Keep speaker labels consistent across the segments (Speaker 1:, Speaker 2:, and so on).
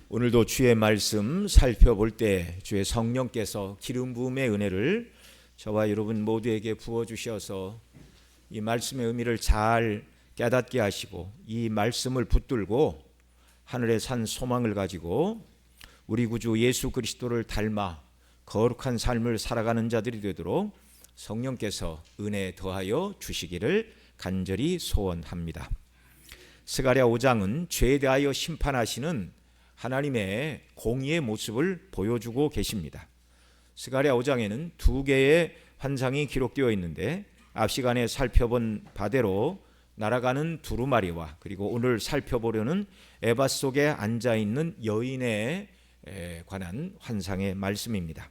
Speaker 1: 오늘도 주의 말씀 살펴볼 때 주의 성령께서 기름 부음의 은혜를 저와 여러분 모두에게 부어주셔서 이 말씀의 의미를 잘 깨닫게 하시고 이 말씀을 붙들고 하늘에 산 소망을 가지고 우리 구주 예수 그리스도를 닮아 거룩한 삶을 살아가는 자들이 되도록 성령께서 은혜 더하여 주시기를 간절히 소원합니다. 스가랴 5장은 죄에 대하여 심판하시는 하나님의 공의의 모습을 보여주고 계십니다. 스가랴 5장에는 두 개의 환상이 기록되어 있는데 앞 시간에 살펴본 바대로 날아가는 두루마리와 그리고 오늘 살펴보려는 에바 속에 앉아있는 여인에 관한 환상의 말씀입니다.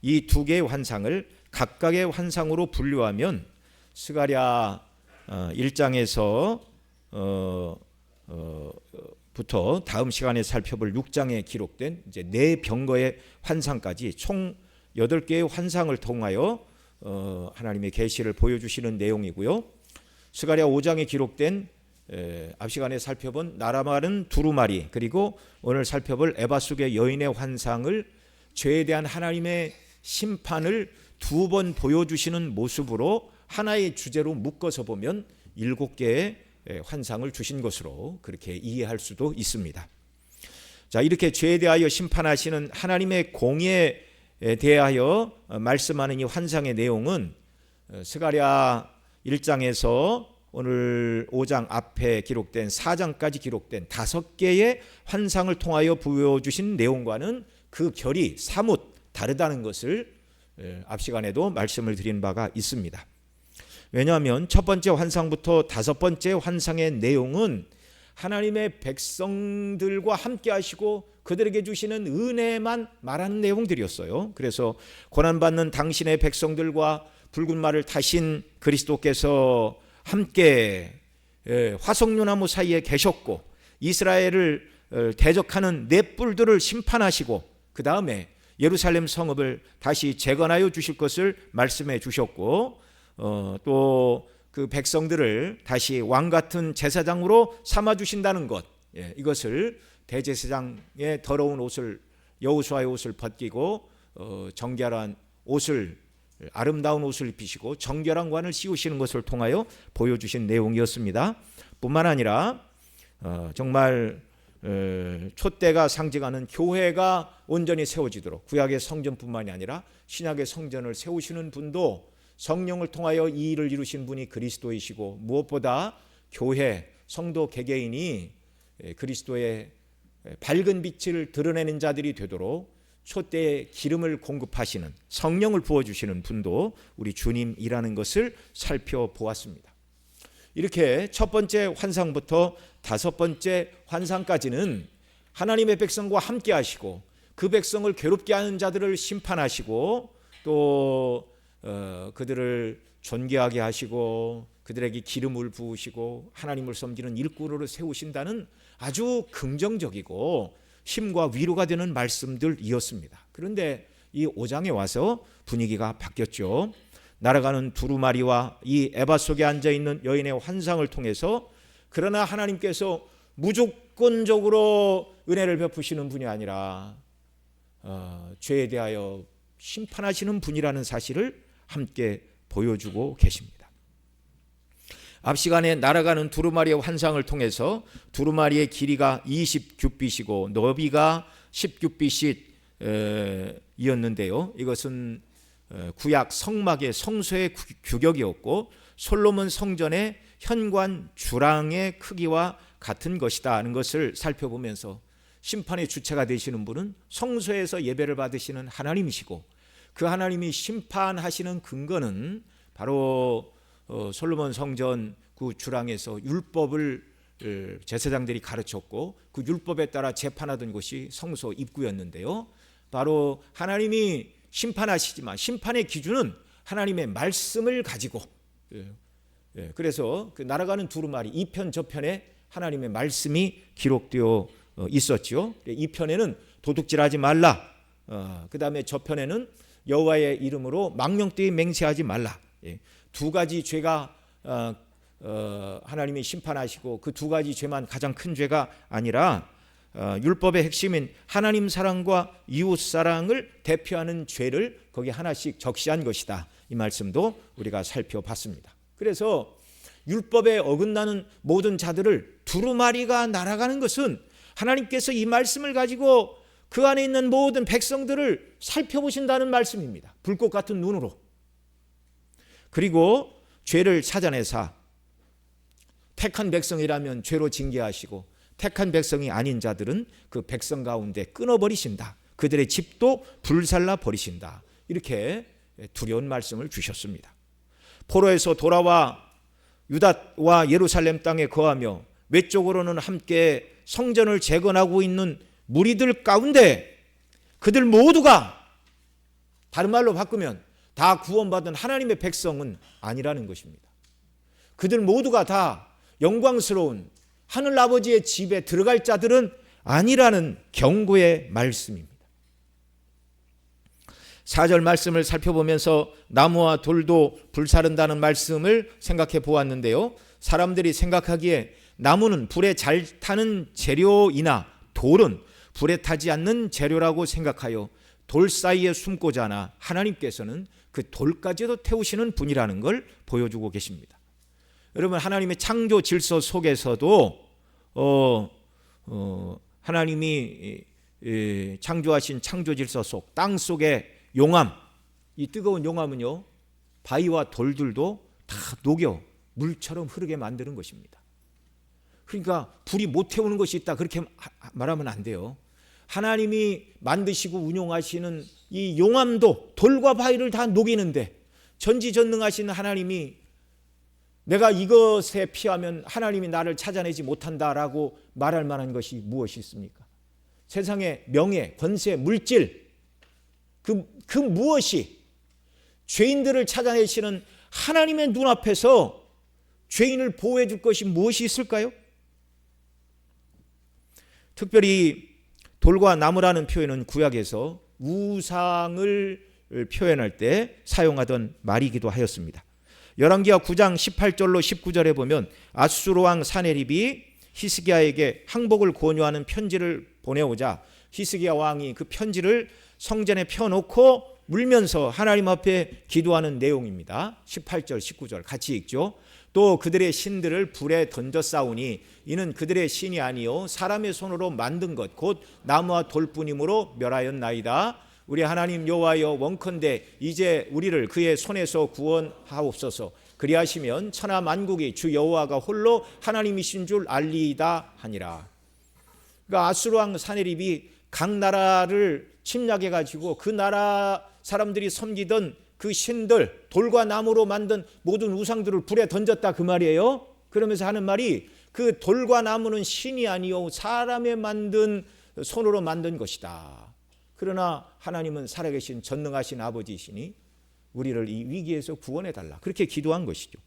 Speaker 1: 이 두 개의 환상을 각각의 환상으로 분류하면 스가랴 1장에서 부터 다음 시간에 살펴볼 6장에 기록된 이제 네 병거의 환상까지 총 8개의 환상을 통하여 하나님의 계시를 보여주시는 내용이고요. 스가랴 5장에 기록된 앞 시간에 살펴본 날아가는 두루마리 그리고 오늘 살펴볼 에바 속의 여인의 환상을 죄에 대한 하나님의 심판을 두 번 보여주시는 모습으로 하나의 주제로 묶어서 보면 7개의 환상을 주신 것으로 그렇게 이해할 수도 있습니다. 자, 이렇게 죄에 대하여 심판하시는 하나님의 공의에 대하여 말씀하는 이 환상의 내용은 스가랴 1장에서 오늘 5장 앞에 기록된 4장까지 기록된 5개의 환상을 통하여 보여주신 내용과는 그 결이 사뭇 다르다는 것을 앞 시간에도 말씀을 드린 바가 있습니다. 왜냐하면 첫 번째 환상부터 5번째 환상의 내용은 하나님의 백성들과 함께 하시고 그들에게 주시는 은혜만 말하는 내용들이었어요. 그래서 고난받는 당신의 백성들과 붉은 말을 타신 그리스도께서 함께 화석류나무 사이에 계셨고 이스라엘을 대적하는 넷불들을 심판하시고 그 다음에 예루살렘 성읍을 다시 재건하여 주실 것을 말씀해 주셨고 또 그 백성들을 다시 왕 같은 제사장으로 삼아 주신다는 것, 이것을 대제사장의 더러운 옷을 여호수아의 옷을 벗기고 정결한 옷을 아름다운 옷을 입히시고 정결한 관을 씌우시는 것을 통하여 보여주신 내용이었습니다. 뿐만 아니라 정말 촛대가 상징하는 교회가 온전히 세워지도록 구약의 성전뿐만이 아니라 신약의 성전을 세우시는 분도 성령을 통하여 이 일을 이루신 분이 그리스도이시고 무엇보다 교회, 성도 개개인이 그리스도의 밝은 빛을 드러내는 자들이 되도록 촛대의 기름을 공급하시는 성령을 부어주시는 분도 우리 주님이라는 것을 살펴보았습니다. 이렇게 첫 번째 환상부터 5번째 환상까지는 하나님의 백성과 함께 하시고 그 백성을 괴롭게 하는 자들을 심판하시고 또 그들을 존귀하게 하시고 그들에게 기름을 부으시고 하나님을 섬기는 일꾼으로 세우신다는 아주 긍정적이고 힘과 위로가 되는 말씀들이었습니다. 그런데 이 5장에 와서 분위기가 바뀌었죠. 날아가는 두루마리와 이 에바 속에 앉아있는 여인의 환상을 통해서 그러나 하나님께서 무조건적으로 은혜를 베푸시는 분이 아니라 죄에 대하여 심판하시는 분이라는 사실을 함께 보여주고 계십니다. 앞 시간에 날아가는 두루마리의 환상을 통해서 두루마리의 길이가 20규빗이고 너비가 10규빗이었는데요. 이것은 구약 성막의 성소의 규격이었고 솔로몬 성전의 현관 주랑의 크기와 같은 것이다 하는 것을 살펴보면서 심판의 주체가 되시는 분은 성소에서 예배를 받으시는 하나님이시고 그 하나님이 심판하시는 근거는 바로 솔로몬 성전 그 주랑에서 율법을 제사장들이 가르쳤고 그 율법에 따라 재판하던 곳이 성소 입구였는데요. 바로 하나님이 심판하시지만 심판의 기준은 하나님의 말씀을 가지고 그래서 그 날아가는 두루마리 2편 저편에 하나님의 말씀이 기록되어 있었죠. 이 편에는 도둑질하지 말라. 그 다음에 저편에는 여호와의 이름으로 망령되이 맹세하지 말라. 두 가지 죄가 하나님이 심판하시고 그 두 가지 죄만 가장 큰 죄가 아니라 율법의 핵심인 하나님 사랑과 이웃 사랑을 대표하는 죄를 거기 하나씩 적시한 것이다. 이 말씀도 우리가 살펴봤습니다. 그래서 율법에 어긋나는 모든 자들을 두루마리가 날아가는 것은 하나님께서 이 말씀을 가지고 그 안에 있는 모든 백성들을 살펴보신다는 말씀입니다. 불꽃 같은 눈으로. 그리고 죄를 찾아내사 택한 백성이라면 죄로 징계하시고 택한 백성이 아닌 자들은 그 백성 가운데 끊어버리신다. 그들의 집도 불살라 버리신다. 이렇게 두려운 말씀을 주셨습니다. 포로에서 돌아와 유다와 예루살렘 땅에 거하며 외적으로는 함께 성전을 재건하고 있는 무리들 가운데 그들 모두가, 다른 말로 바꾸면 다 구원받은 하나님의 백성은 아니라는 것입니다. 그들 모두가 다 영광스러운 하늘아버지의 집에 들어갈 자들은 아니라는 경고의 말씀입니다. 4절 말씀을 살펴보면서 나무와 돌도 불사른다는 말씀을 생각해 보았는데요. 사람들이 생각하기에 나무는 불에 잘 타는 재료이나 돌은 불에 타지 않는 재료라고 생각하여 돌 사이에 숨고자 하나 하나님께서는 그 돌까지도 태우시는 분이라는 걸 보여주고 계십니다. 여러분, 하나님의 창조 질서 속에서도 하나님이 창조하신 창조 질서 속 땅 속의 용암, 이 뜨거운 용암은요 바위와 돌들도 다 녹여 물처럼 흐르게 만드는 것입니다. 그러니까 불이 못 태우는 것이 있다 그렇게 말하면 안 돼요. 하나님이 만드시고 운용하시는 이 용암도 돌과 바위를 다 녹이는데 전지전능하신 하나님이 내가 이것에 피하면 하나님이 나를 찾아내지 못한다라고 말할 만한 것이 무엇이 있습니까? 세상의 명예, 권세, 물질, 그 무엇이 죄인들을 찾아내시는 하나님의 눈앞에서 죄인을 보호해 줄 것이 무엇이 있을까요? 특별히 돌과 나무라는 표현은 구약에서 우상을 표현할 때 사용하던 말이기도 하였습니다. 열왕기하 9장 18절로 19절에 보면 아수르 왕 사네립이 히스기야에게 항복을 권유하는 편지를 보내오자 히스기야 왕이 그 편지를 성전에 펴놓고 울면서 하나님 앞에 기도하는 내용입니다. 18절 19절 같이 읽죠. 또 그들의 신들을 불에 던져 싸우니 이는 그들의 신이 아니요 사람의 손으로 만든 것 곧 나무와 돌뿐이므로 멸하였나이다. 우리 하나님 여호와여, 원컨대 이제 우리를 그의 손에서 구원하옵소서. 그리하시면 천하 만국이 주 여호와가 홀로 하나님이신 줄 알리이다 하니라. 그러니까 아수르 왕 사네립이 각 나라를 침략해 가지고 그 나라 사람들이 섬기던 그 신들, 돌과 나무로 만든 모든 우상들을 불에 던졌다 그 말이에요. 그러면서 하는 말이 그 돌과 나무는 신이 아니요 사람의 만든 손으로 만든 것이다. 그러나 하나님은 살아계신 전능하신 아버지이시니 우리를 이 위기에서 구원해 달라. 그렇게 기도한 것이죠.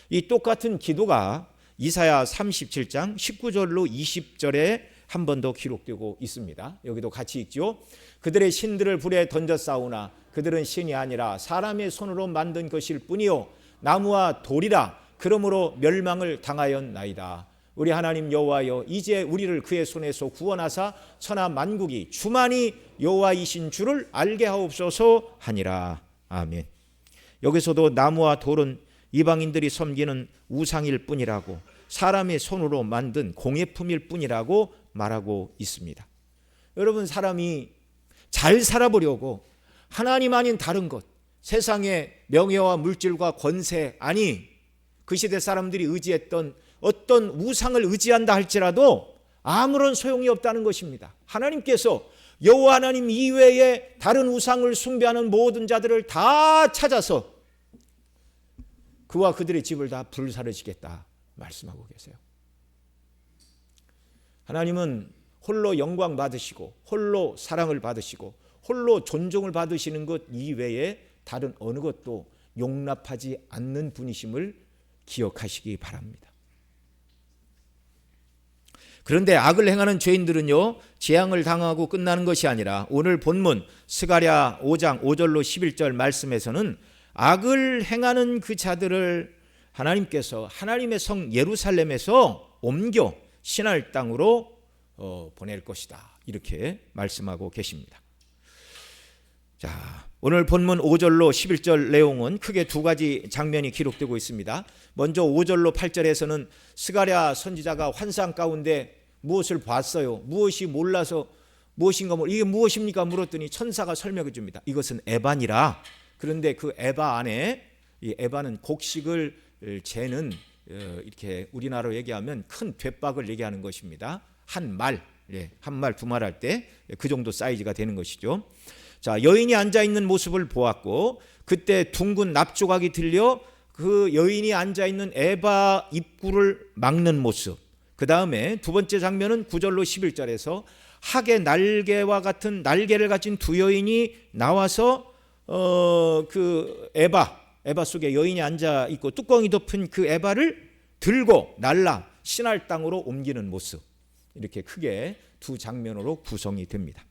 Speaker 1: 이 똑같은 기도가 이사야 37장 19절로 20절에 한 번 더 기록되고 있습니다. 여기도 같이 읽죠. 그들의 신들을 불에 던져 싸우나 그들은 신이 아니라 사람의 손으로 만든 것일 뿐이요 나무와 돌이라. 그러므로 멸망을 당하였나이다. 우리 하나님 여호와여, 이제 우리를 그의 손에서 구원하사 천하 만국이 주만이 여호와이신 줄을 알게 하옵소서 하니라. 아멘. 여기서도 나무와 돌은 이방인들이 섬기는 우상일 뿐이라고, 사람의 손으로 만든 공예품일 뿐이라고 말하고 있습니다. 여러분, 사람이 잘 살아보려고 하나님 아닌 다른 것, 세상의 명예와 물질과 권세, 아니 그 시대 사람들이 의지했던 어떤 우상을 의지한다 할지라도 아무런 소용이 없다는 것입니다. 하나님께서 여호와 하나님 이외에 다른 우상을 숭배하는 모든 자들을 다 찾아서 그와 그들의 집을 다 불사르시겠다 말씀하고 계세요. 하나님은 홀로 영광 받으시고 홀로 사랑을 받으시고 홀로 존중을 받으시는 것 이외에 다른 어느 것도 용납하지 않는 분이심을 기억하시기 바랍니다. 그런데 악을 행하는 죄인들은요, 재앙을 당하고 끝나는 것이 아니라 오늘 본문 스가랴 5장 5절로 11절 말씀에서는 악을 행하는 그 자들을 하나님께서 하나님의 성 예루살렘에서 옮겨 신할 땅으로 보낼 것이다. 이렇게 말씀하고 계십니다. 자, 오늘 본문 5절로 11절 내용은 크게 두 가지 장면이 기록되고 있습니다. 먼저 5절로 8절에서는 스가랴 선지자가 환상 가운데 무엇을 봤어요? 무엇이 몰라서 무엇인가 이게 무엇입니까? 물었더니 천사가 설명해 줍니다. 이것은 에바니라. 그런데 그 에바 안에, 이 에바는 곡식을 재는, 이렇게 우리나라로 얘기하면 큰 돛박을 얘기하는 것입니다. 한 말, 한 말, 두 말 할 때 그 정도 사이즈가 되는 것이죠. 자, 여인이 앉아 있는 모습을 보았고, 그때 둥근 납조각이 들려 그 여인이 앉아 있는 에바 입구를 막는 모습. 그 다음에 두 번째 장면은 9절로 11절에서 학의 날개와 같은 날개를 가진 두 여인이 나와서 그 에바 속에 여인이 앉아 있고 뚜껑이 덮은 그 에바를 들고 날라 신할 땅으로 옮기는 모습. 이렇게 크게 두 장면으로 구성이 됩니다.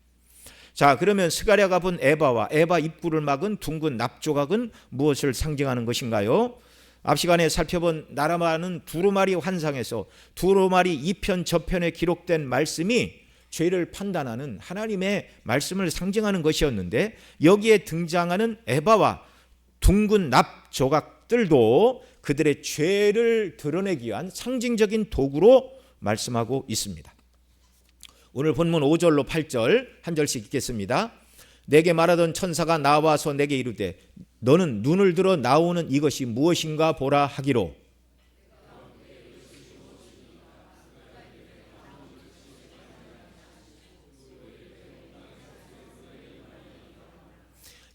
Speaker 1: 자, 그러면 스가랴가 본 에바와 에바 입구를 막은 둥근 납조각은 무엇을 상징하는 것인가요? 앞 시간에 살펴본 나라마는 두루마리 환상에서 두루마리 2편 저편에 기록된 말씀이 죄를 판단하는 하나님의 말씀을 상징하는 것이었는데, 여기에 등장하는 에바와 둥근 납조각들도 그들의 죄를 드러내기 위한 상징적인 도구로 말씀하고 있습니다. 오늘 본문 5절로 8절 한 절씩 읽겠습니다. 내게 말하던 천사가 나와서 내게 이르되 너는 눈을 들어 나오는 이것이 무엇인가 보라 하기로,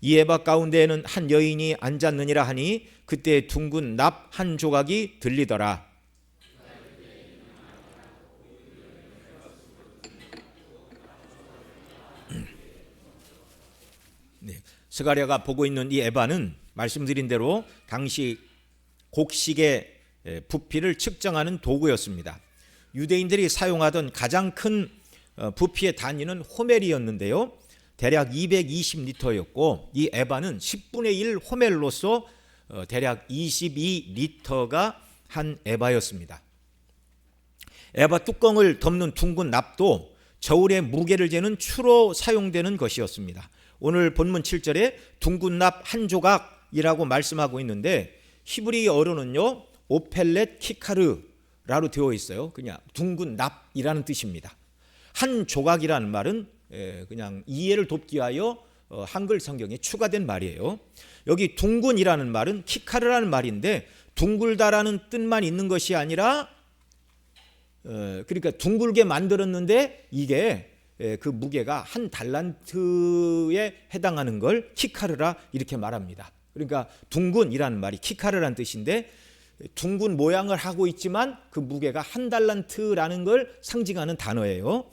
Speaker 1: 이 에바 가운데에는 한 여인이 앉았느니라 하니 그때 둥근 납 한 조각이 들리더라. 네, 스가랴가 보고 있는 이 에바는 말씀드린 대로 당시 곡식의 부피를 측정하는 도구였습니다. 유대인들이 사용하던 가장 큰 부피의 단위는 호멜이었는데요, 대략 220리터였고 이 에바는 10분의 1 호멜로서 대략 22리터가 한 에바였습니다. 에바 뚜껑을 덮는 둥근 납도 저울의 무게를 재는 추로 사용되는 것이었습니다. 오늘 본문 7절에 둥근 납 한 조각이라고 말씀하고 있는데 히브리어로는요 오펠렛 키카르라로 되어 있어요. 그냥 둥근 납이라는 뜻입니다. 한 조각이라는 말은 그냥 이해를 돕기 위하여 한글 성경에 추가된 말이에요. 여기 둥근이라는 말은 키카르라는 말인데 둥글다라는 뜻만 있는 것이 아니라 그러니까 둥글게 만들었는데 이게 그 무게가 한 달란트에 해당하는 걸 키카르라 이렇게 말합니다. 그러니까 둥근이라는 말이 키카르라는 뜻인데 둥근 모양을 하고 있지만 그 무게가 한 달란트라는 걸 상징하는 단어예요.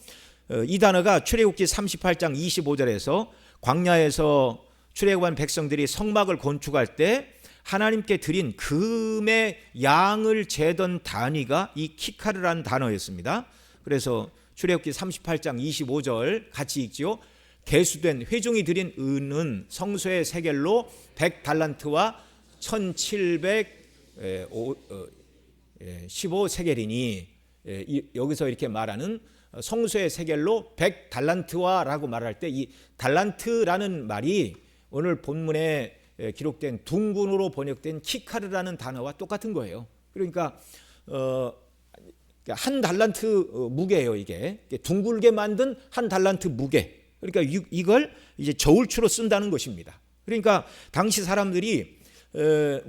Speaker 1: 이 단어가 출애굽기 38장 25절에서 광야에서 출애굽한 백성들이 성막을 건축할 때 하나님께 드린 금의 양을 재던 단위가 이 키카르라는 단어였습니다. 그래서 출애굽기 38장 25절 같이 읽지요. 계수된 회중이 드린 은은 성소의 세겔로 100달란트와 1715세겔이니 여기서 이렇게 말하는 성소의 세겔로 100달란트와라고 말할 때 이 달란트라는 말이 오늘 본문에 기록된 둥근으로 번역된 키카르라는 단어와 똑같은 거예요. 그러니까 한 달란트 무게예요. 이게 둥글게 만든 한 달란트 무게. 그러니까 이걸 이제 저울추로 쓴다는 것입니다. 그러니까 당시 사람들이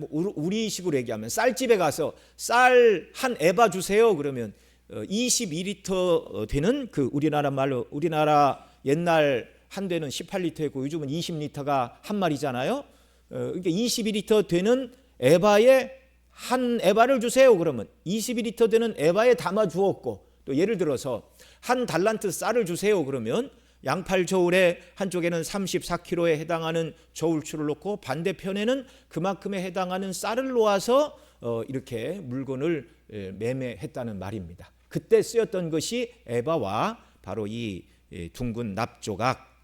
Speaker 1: 우리식으로 얘기하면 쌀집에 가서 쌀 한 에바 주세요. 그러면 22리터 되는 그 우리나라 말로 우리나라 옛날 한 대는 18리터였고 요즘은 20리터가 한 마리잖아요. 그러니까 22리터 되는 에바에 한 에바를 주세요. 그러면 22리터 되는 에바에 담아 주었고 또 예를 들어서 한 달란트 쌀을 주세요. 그러면 양팔 저울에 한쪽에는 34kg에 해당하는 저울추를 놓고 반대편에는 그만큼에 해당하는 쌀을 놓아서 이렇게 물건을 매매했다는 말입니다. 그때 쓰였던 것이 에바와 바로 이 둥근 납조각,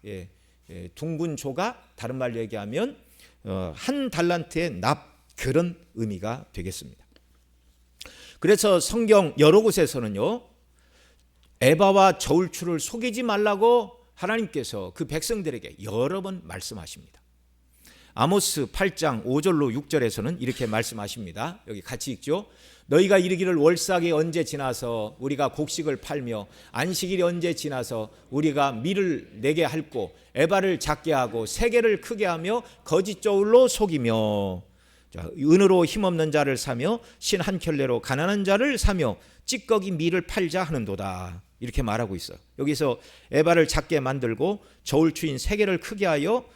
Speaker 1: 둥근 조각, 다른 말로 얘기하면 한 달란트의 납, 그런 의미가 되겠습니다. 그래서 성경 여러 곳에서는요 에바와 저울추를 속이지 말라고 하나님께서 그 백성들에게 여러 번 말씀하십니다. 아모스 8장 5절로 6절에서는 이렇게 말씀하십니다. 여기 같이 읽죠. 너희가 이르기를 월삭이 언제 지나서 우리가 곡식을 팔며 안식일이 언제 지나서 우리가 밀을 내게 할고 에바를 작게 하고 세계를 크게 하며 거짓 저울로 속이며 은으로 힘없는 자를 사며 신 한 켤레로 가난한 자를 사며 찌꺼기 밀을 팔자 하는도다. 이렇게 말하고 있어요. 여기서 에바를 작게 만들고 저울추인 세계를 크게 하여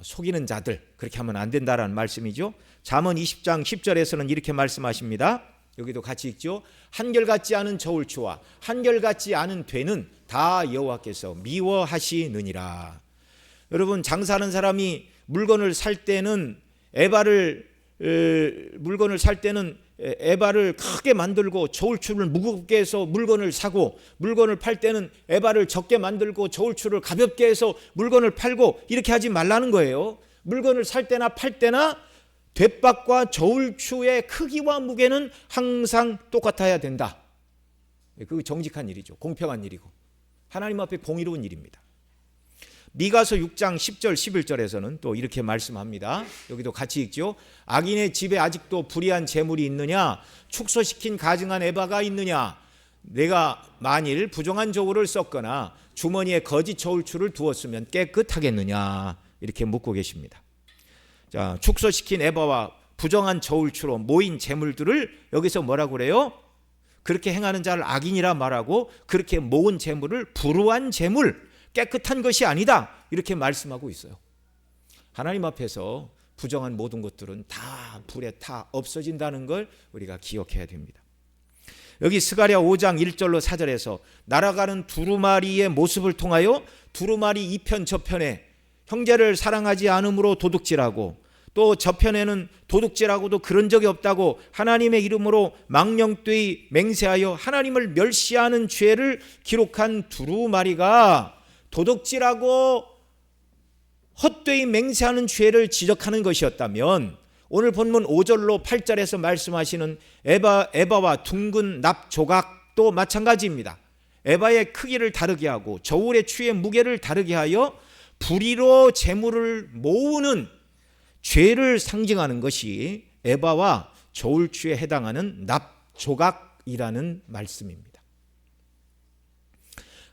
Speaker 1: 속이는 자들, 그렇게 하면 안 된다라는 말씀이죠. 잠언 20장 10절에서는 이렇게 말씀하십니다. 여기도 같이 읽죠. 한결같지 않은 저울추와 한결같지 않은 되는 다 여호와께서 미워하시느니라. 여러분, 장사하는 사람이 물건을 살 때는 에바를 크게 만들고 저울추를 무겁게 해서 물건을 사고, 물건을 팔 때는 에바를 적게 만들고 저울추를 가볍게 해서 물건을 팔고, 이렇게 하지 말라는 거예요. 물건을 살 때나 팔 때나 돛박과 저울추의 크기와 무게는 항상 똑같아야 된다. 그거 정직한 일이죠. 공평한 일이고 하나님 앞에 공의로운 일입니다. 미가서 6장 10절 11절에서는 또 이렇게 말씀합니다. 여기도 같이 읽죠. 악인의 집에 아직도 불의한 재물이 있느냐? 축소시킨 가증한 에바가 있느냐? 내가 만일 부정한 저울을 썼거나 주머니에 거짓 저울추를 두었으면 깨끗하겠느냐? 이렇게 묻고 계십니다. 자, 축소시킨 에바와 부정한 저울추로 모인 재물들을 여기서 뭐라고 그래요? 그렇게 행하는 자를 악인이라 말하고, 그렇게 모은 재물을 불우한 재물, 깨끗한 것이 아니다, 이렇게 말씀하고 있어요. 하나님 앞에서 부정한 모든 것들은 다 불에 타 없어진다는 걸 우리가 기억해야 됩니다. 여기 스가랴 5장 1절로 4절에서 날아가는 두루마리의 모습을 통하여 두루마리 이편 저편에 형제를 사랑하지 않음으로 도둑질하고, 또 저편에는 도둑질하고도 그런 적이 없다고 하나님의 이름으로 망령되이 맹세하여 하나님을 멸시하는 죄를 기록한 두루마리가 도둑질하고 헛되이 맹세하는 죄를 지적하는 것이었다면, 오늘 본문 5절로 8절에서 말씀하시는 에바와 둥근 납 조각도 마찬가지입니다. 에바의 크기를 다르게 하고 저울의 추의 무게를 다르게 하여 불의로 재물을 모으는 죄를 상징하는 것이 에바와 저울추에 해당하는 납 조각이라는 말씀입니다.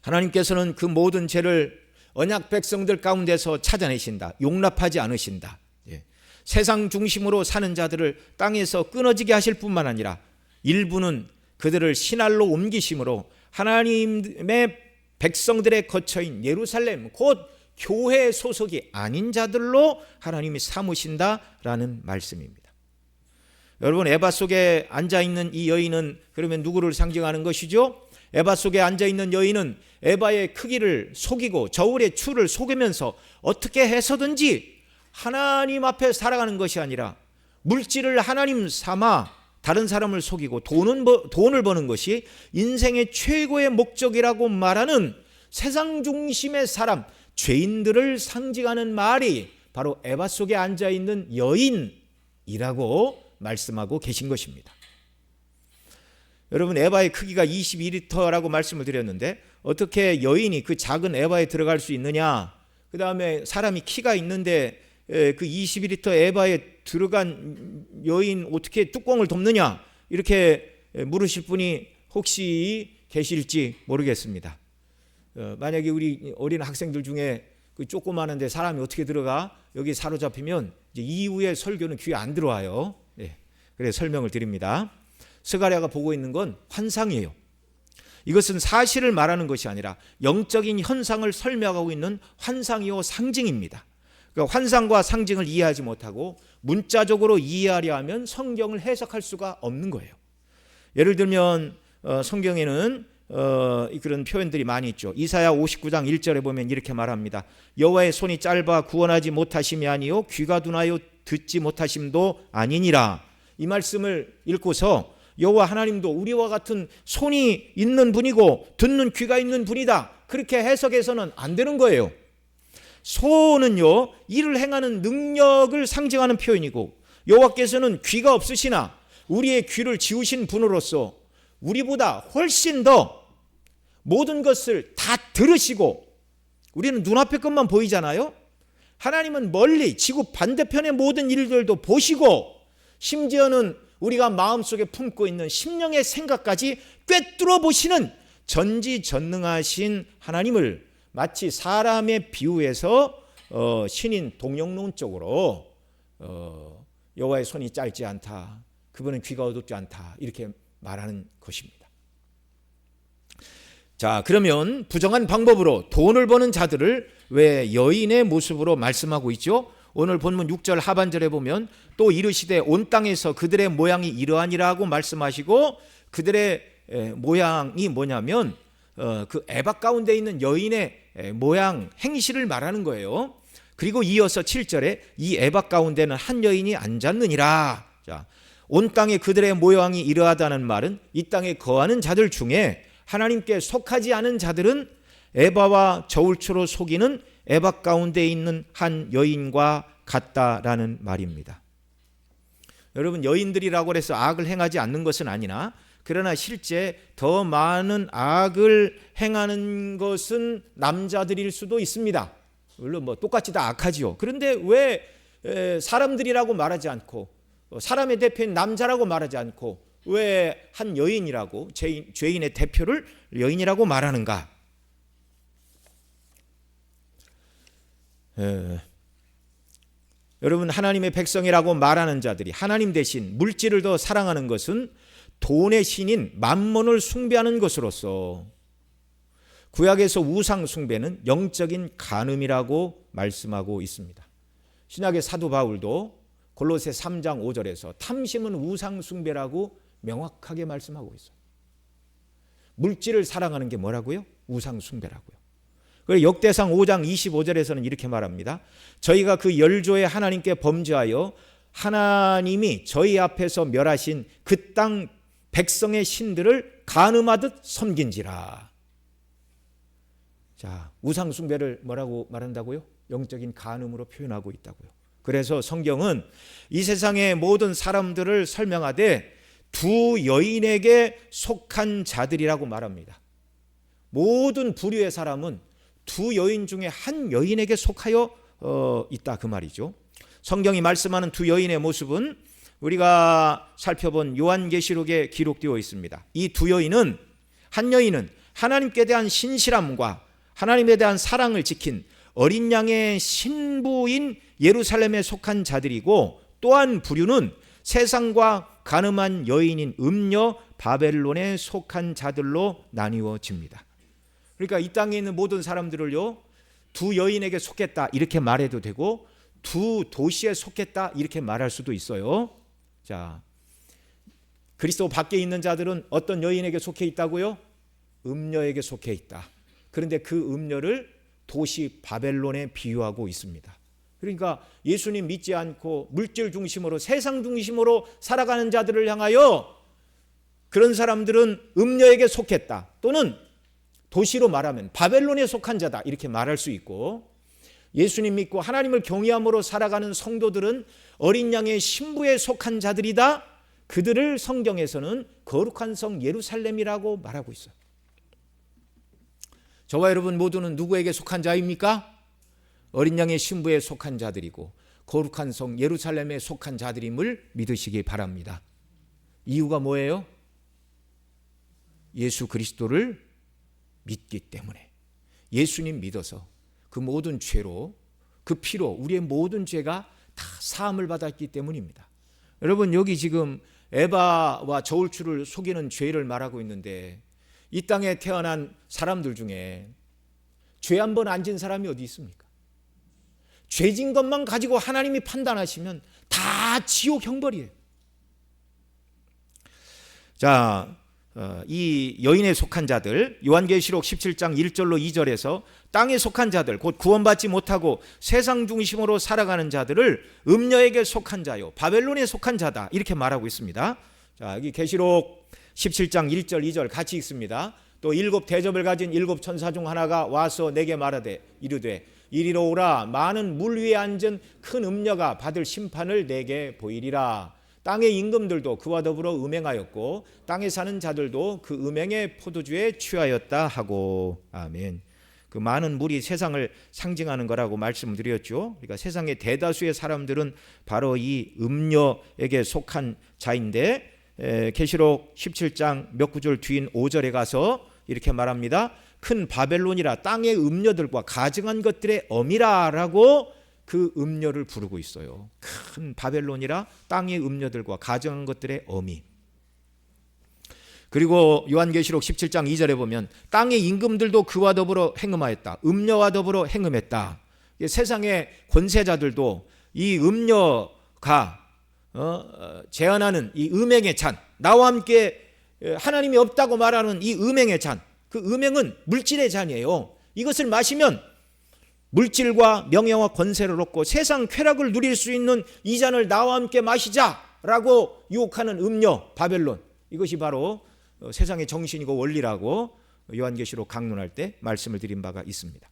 Speaker 1: 하나님께서는 그 모든 죄를 언약 백성들 가운데서 찾아내신다. 용납하지 않으신다. 세상 중심으로 사는 자들을 땅에서 끊어지게 하실 뿐만 아니라 일부는 그들을 신할로 옮기심으로 하나님의 백성들의 거처인 예루살렘, 곧 교회 소속이 아닌 자들로 하나님이 삼으신다라는 말씀입니다. 여러분, 에바 속에 앉아있는 이 여인은 그러면 누구를 상징하는 것이죠? 에바 속에 앉아있는 여인은 에바의 크기를 속이고 저울의 추를 속이면서 어떻게 해서든지 하나님 앞에 살아가는 것이 아니라 물질을 하나님 삼아 다른 사람을 속이고 돈을 버는 것이 인생의 최고의 목적이라고 말하는 세상 중심의 사람, 죄인들을 상징하는 말이 바로 에바 속에 앉아있는 여인이라고 말씀하고 계신 것입니다. 여러분, 에바의 크기가 22리터라고 말씀을 드렸는데 어떻게 여인이 그 작은 에바에 들어갈 수 있느냐? 그 다음에 사람이 키가 있는데 그 22리터 에바에 들어간 여인 어떻게 뚜껑을 덮느냐? 이렇게 물으실 분이 혹시 계실지 모르겠습니다. 만약에 우리 어린 학생들 중에 그 조그마한데 사람이 어떻게 들어가? 여기 사로잡히면 이제 이후의 설교는 귀에 안 들어와요. 그래서 설명을 드립니다. 스가랴가 보고 있는 건 환상이에요. 이것은 사실을 말하는 것이 아니라 영적인 현상을 설명하고 있는 환상이요 상징입니다. 그러니까 환상과 상징을 이해하지 못하고 문자적으로 이해하려 하면 성경을 해석할 수가 없는 거예요. 예를 들면 성경에는 그런 표현들이 많이 있죠. 이사야 59장 1절에 보면 이렇게 말합니다. 여호와의 손이 짧아 구원하지 못하심이 아니요 귀가 둔하여 듣지 못하심도 아니니라. 이 말씀을 읽고서 여호와 하나님도 우리와 같은 손이 있는 분이고 듣는 귀가 있는 분이다, 그렇게 해석해서는 안 되는 거예요. 손은요, 일을 행하는 능력을 상징하는 표현이고, 여호와께서는 귀가 없으시나 우리의 귀를 지우신 분으로서 우리보다 훨씬 더 모든 것을 다 들으시고, 우리는 눈앞의 것만 보이잖아요. 하나님은 멀리 지구 반대편의 모든 일들도 보시고, 심지어는 우리가 마음속에 품고 있는 심령의 생각까지 꿰뚫어 보시는 전지전능하신 하나님을 마치 사람의 비유에서 신인 동영론 쪽으로 여호와의 손이 짧지 않다, 그분은 귀가 어둡지 않다, 이렇게 말하는 것입니다. 자, 그러면 부정한 방법으로 돈을 버는 자들을 왜 여인의 모습으로 말씀하고 있죠? 오늘 본문 6절 하반절에 보면 또 이르시되 온 땅에서 그들의 모양이 이러하니라고 말씀하시고, 그들의 모양이 뭐냐면 그 에바 가운데 있는 여인의 모양, 행실을 말하는 거예요. 그리고 이어서 7절에 이 에바 가운데는 한 여인이 앉았느니라. 자, 온 땅에 그들의 모양이 이러하다는 말은 이 땅에 거하는 자들 중에 하나님께 속하지 않은 자들은 에바와 저울추로 속이는 에바 가운데 있는 한 여인과 같다라는 말입니다. 여러분, 여인들이라고 해서 악을 행하지 않는 것은 아니나, 그러나 실제 더 많은 악을 행하는 것은 남자들일 수도 있습니다. 물론 뭐 똑같이 다 악하지요. 그런데 왜 사람들이라고 말하지 않고, 사람의 대표인 남자라고 말하지 않고 왜 한 여인이라고, 죄인의 대표를 여인이라고 말하는가? 여러분, 하나님의 백성이라고 말하는 자들이 하나님 대신 물질을 더 사랑하는 것은 돈의 신인 맘몬을 숭배하는 것으로서, 구약에서 우상 숭배는 영적인 간음이라고 말씀하고 있습니다. 신약의 사도 바울도 골로새 3장 5절에서 탐심은 우상 숭배라고 명확하게 말씀하고 있어요. 물질을 사랑하는 게 뭐라고요? 우상 숭배라고요. 그리고 역대상 5장 25절에서는 이렇게 말합니다. 저희가 그 열조의 하나님께 범죄하여 하나님이 저희 앞에서 멸하신 그 땅 백성의 신들을 간음하듯 섬긴지라. 자, 우상 숭배를 뭐라고 말한다고요? 영적인 간음으로 표현하고 있다고요. 그래서 성경은 이 세상의 모든 사람들을 설명하되 두 여인에게 속한 자들이라고 말합니다. 모든 부류의 사람은 두 여인 중에 한 여인에게 속하여 있다, 그 말이죠. 성경이 말씀하는 두 여인의 모습은 우리가 살펴본 요한계시록에 기록되어 있습니다. 이 두 여인은, 한 여인은 하나님께 대한 신실함과 하나님에 대한 사랑을 지킨 어린 양의 신부인 예루살렘에 속한 자들이고, 또한 부류는 세상과 간음한 여인인 음녀 바벨론에 속한 자들로 나뉘어집니다. 그러니까 이 땅에 있는 모든 사람들을요, 두 여인에게 속했다 이렇게 말해도 되고, 두 도시에 속했다 이렇게 말할 수도 있어요. 자, 그리스도 밖에 있는 자들은 어떤 여인에게 속해 있다고요? 음녀에게 속해 있다. 그런데 그 음녀를 도시 바벨론에 비유하고 있습니다. 그러니까 예수님 믿지 않고 물질 중심으로, 세상 중심으로 살아가는 자들을 향하여 그런 사람들은 음녀에게 속했다, 또는 도시로 말하면 바벨론에 속한 자다 이렇게 말할 수 있고, 예수님 믿고 하나님을 경외함으로 살아가는 성도들은 어린 양의 신부에 속한 자들이다. 그들을 성경에서는 거룩한 성 예루살렘이라고 말하고 있어요. 저와 여러분 모두는 누구에게 속한 자입니까? 어린 양의 신부에 속한 자들이고 거룩한 성 예루살렘에 속한 자들임을 믿으시기 바랍니다. 이유가 뭐예요? 예수 그리스도를 믿기 때문에, 예수님 믿어서 그 모든 죄로, 그 피로 우리의 모든 죄가 다 사함을 받았기 때문입니다. 여러분, 여기 지금 에바와 저울추를 속이는 죄를 말하고 있는데, 이 땅에 태어난 사람들 중에 죄 한 번 안 진 사람이 어디 있습니까? 죄진 것만 가지고 하나님이 판단하시면 다 지옥 형벌이에요. 자, 이 여인에 속한 자들, 요한계시록 17장 1절로 2절에서 땅에 속한 자들, 곧 구원받지 못하고 세상 중심으로 살아가는 자들을 음녀에게 속한 자요, 바벨론에 속한 자다 이렇게 말하고 있습니다. 자, 여기 계시록 17장 1절 2절 같이 읽습니다. 또 일곱 대접을 가진 일곱 천사 중 하나가 와서 내게 말하되 이르되 이리로 오라. 많은 물 위에 앉은 큰 음녀가 받을 심판을 내게 보이리라. 땅의 임금들도 그와 더불어 음행하였고 땅에 사는 자들도 그 음행의 포도주에 취하였다 하고. 아멘. 그 많은 물이 세상을 상징하는 거라고 말씀을 드렸죠. 그러니까 세상의 대다수의 사람들은 바로 이 음녀에게 속한 자인데, 계시록 17장 몇 구절 뒤인 5절에 가서 이렇게 말합니다. 큰 바벨론이라 땅의 음녀들과 가증한 것들의 어미라 라고 그 음녀를 부르고 있어요. 큰 바벨론이라 땅의 음녀들과 가증한 것들의 어미. 그리고 요한계시록 17장 2절에 보면 땅의 임금들도 그와 더불어 행음하였다. 음녀와 더불어 행음했다. 세상의 권세자들도 이 음녀가 제안하는 이 음행의 잔, 나와 함께 하나님이 없다고 말하는 이 음행의 잔, 그 음행은 물질의 잔이에요. 이것을 마시면 물질과 명예와 권세를 얻고 세상 쾌락을 누릴 수 있는 이 잔을 나와 함께 마시자라고 유혹하는 음녀 바벨론, 이것이 바로 세상의 정신이고 원리라고 요한계시록 강론할 때 말씀을 드린 바가 있습니다.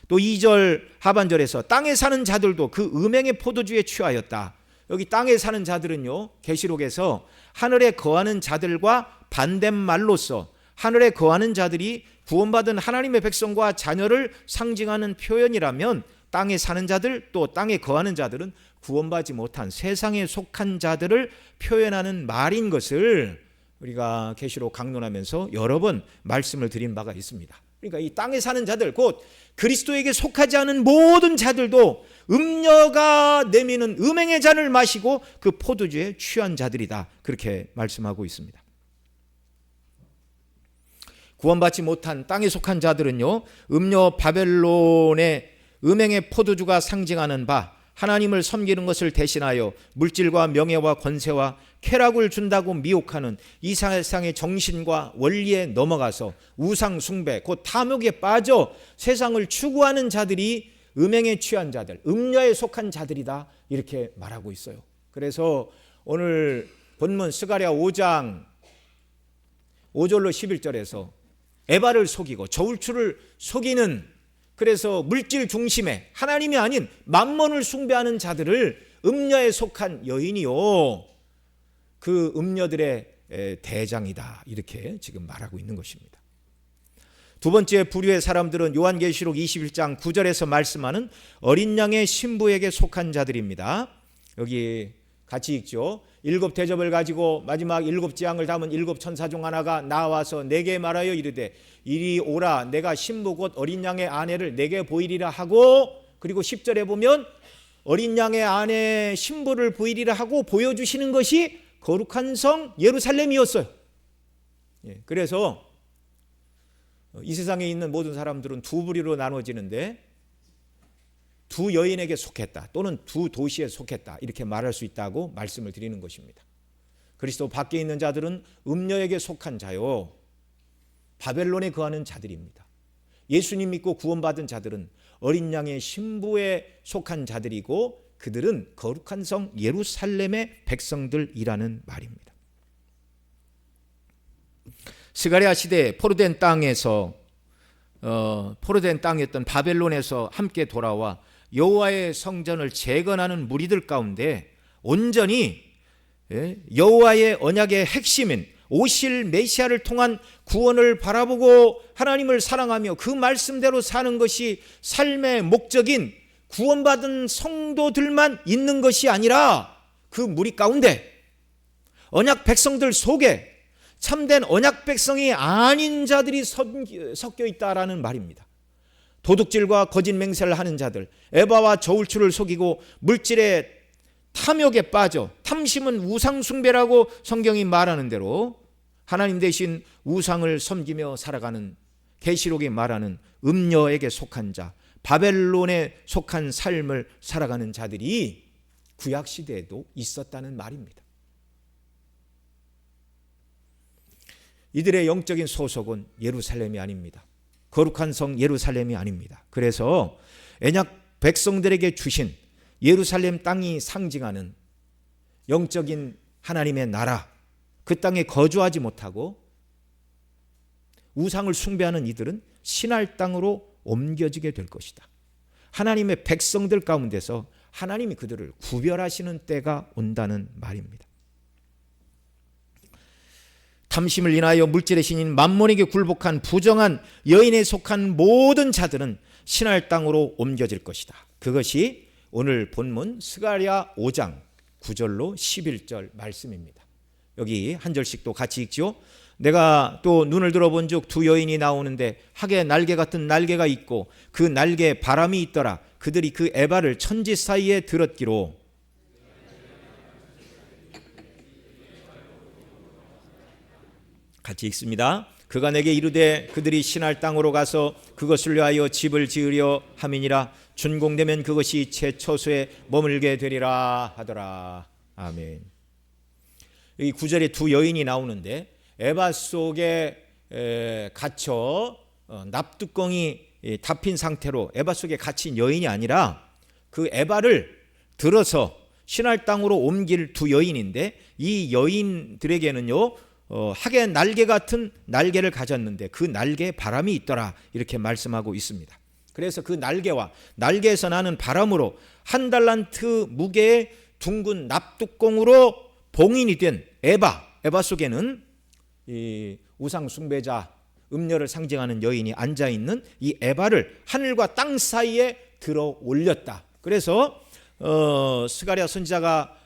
Speaker 1: 또 2절 하반절에서 땅에 사는 자들도 그 음행의 포도주에 취하였다. 여기 땅에 사는 자들은요, 계시록에서 하늘에 거하는 자들과 반대말로서 하늘에 거하는 자들이 구원받은 하나님의 백성과 자녀를 상징하는 표현이라면, 땅에 사는 자들 또 땅에 거하는 자들은 구원받지 못한 세상에 속한 자들을 표현하는 말인 것을 우리가 계시록 강론하면서 여러 번 말씀을 드린 바가 있습니다. 그러니까 이 땅에 사는 자들, 곧 그리스도에게 속하지 않은 모든 자들도 음녀가 내미는 음행의 잔을 마시고 그 포도주에 취한 자들이다, 그렇게 말씀하고 있습니다. 구원받지 못한 땅에 속한 자들은요, 음녀 바벨론의 음행의 포도주가 상징하는 바 하나님을 섬기는 것을 대신하여 물질과 명예와 권세와 쾌락을 준다고 미혹하는 이 세상의 정신과 원리에 넘어가서 우상 숭배, 곧 탐욕에 빠져 세상을 추구하는 자들이 음행에 취한 자들, 음녀에 속한 자들이다, 이렇게 말하고 있어요. 그래서 오늘 본문 스가랴 5장 5절로 11절에서 에바를 속이고 저울추를 속이는, 그래서 물질 중심의 하나님이 아닌 만몬을 숭배하는 자들을 음녀에 속한 여인이요, 그 음녀들의 대장이다, 이렇게 지금 말하고 있는 것입니다. 두 번째 부류의 사람들은 요한계시록 21장 9절에서 말씀하는 어린 양의 신부에게 속한 자들입니다. 여기 같이 읽죠. 7 대접을 가지고 마지막 7 재앙을 담은 7 천사 중 하나가 나와서 내게 말하여 이르되 이리 오라, 내가 신부 곧 어린 양의 아내를 내게 보이리라 하고, 그리고 10절에 보면 어린 양의 아내 신부를 보이리라 하고 보여주시는 것이 거룩한 성 예루살렘이었어요. 그래서 이 세상에 있는 모든 사람들은 두 부류로 나눠지는데, 두 여인에게 속했다 또는 두 도시에 속했다, 이렇게 말할 수 있다고 말씀을 드리는 것입니다. 그리스도 밖에 있는 자들은 음녀에게 속한 자요, 바벨론에 거하는 자들입니다. 예수님 믿고 구원받은 자들은 어린 양의 신부에 속한 자들이고, 그들은 거룩한 성 예루살렘의 백성들이라는 말입니다. 스가랴 시대 포로된 땅에서 포로된 땅이었던 바벨론에서 함께 돌아와 여호와의 성전을 재건하는 무리들 가운데 온전히 여호와의 언약의 핵심인 오실 메시아를 통한 구원을 바라보고 하나님을 사랑하며 그 말씀대로 사는 것이 삶의 목적인 구원받은 성도들만 있는 것이 아니라, 그 무리 가운데 언약 백성들 속에 참된 언약 백성이 아닌 자들이 섞여 있다라는 말입니다. 도둑질과 거짓 맹세를 하는 자들, 에바와 저울추를 속이고 물질의 탐욕에 빠져, 탐심은 우상 숭배라고 성경이 말하는 대로 하나님 대신 우상을 섬기며 살아가는, 계시록이 말하는 음녀에게 속한 자, 바벨론에 속한 삶을 살아가는 자들이 구약시대에도 있었다는 말입니다. 이들의 영적인 소속은 예루살렘이 아닙니다. 거룩한 성 예루살렘이 아닙니다. 그래서 언약 백성들에게 주신 예루살렘 땅이 상징하는 영적인 하나님의 나라, 그 땅에 거주하지 못하고 우상을 숭배하는 이들은 신할 땅으로 옮겨지게 될 것이다. 하나님의 백성들 가운데서 하나님이 그들을 구별하시는 때가 온다는 말입니다. 탐심을 인하여 물질의 신인 만몬에게 굴복한 부정한 여인에 속한 모든 자들은 신할 땅으로 옮겨질 것이다. 그것이 오늘 본문 스가랴 5장 9절로 11절 말씀입니다. 여기 한 절씩 또 같이 읽죠. 내가 또 눈을 들어본즉 두 여인이 나오는데 하게 날개 같은 날개가 있고 그 날개에 바람이 있더라. 그들이 그 에바를 천지 사이에 들었기로. 같이 읽습니다. 그가 내게 이르되 그들이 신할 땅으로 가서 그것을 위하여 집을 지으려 함이니라. 준공되면 그것이 제 처소에 머물게 되리라 하더라. 아멘. 여기 9절에 두 여인이 나오는데 에바 속에 갇혀 납뚜껑이 닫힌 상태로 에바 속에 갇힌 여인이 아니라 그 에바를 들어서 신할 땅으로 옮길 두 여인인데 이 여인들에게는요 하게 날개 같은 날개를 가졌는데 그 날개에 바람이 있더라 이렇게 말씀하고 있습니다. 그래서 그 날개와 날개에서 나는 바람으로 한 달란트 무게의 둥근 납뚜껑으로 봉인이 된 에바 속에는 이 우상 숭배자 음녀를 상징하는 여인이 앉아있는 이 에바를 하늘과 땅 사이에 들어 올렸다. 그래서 스가랴 선지자가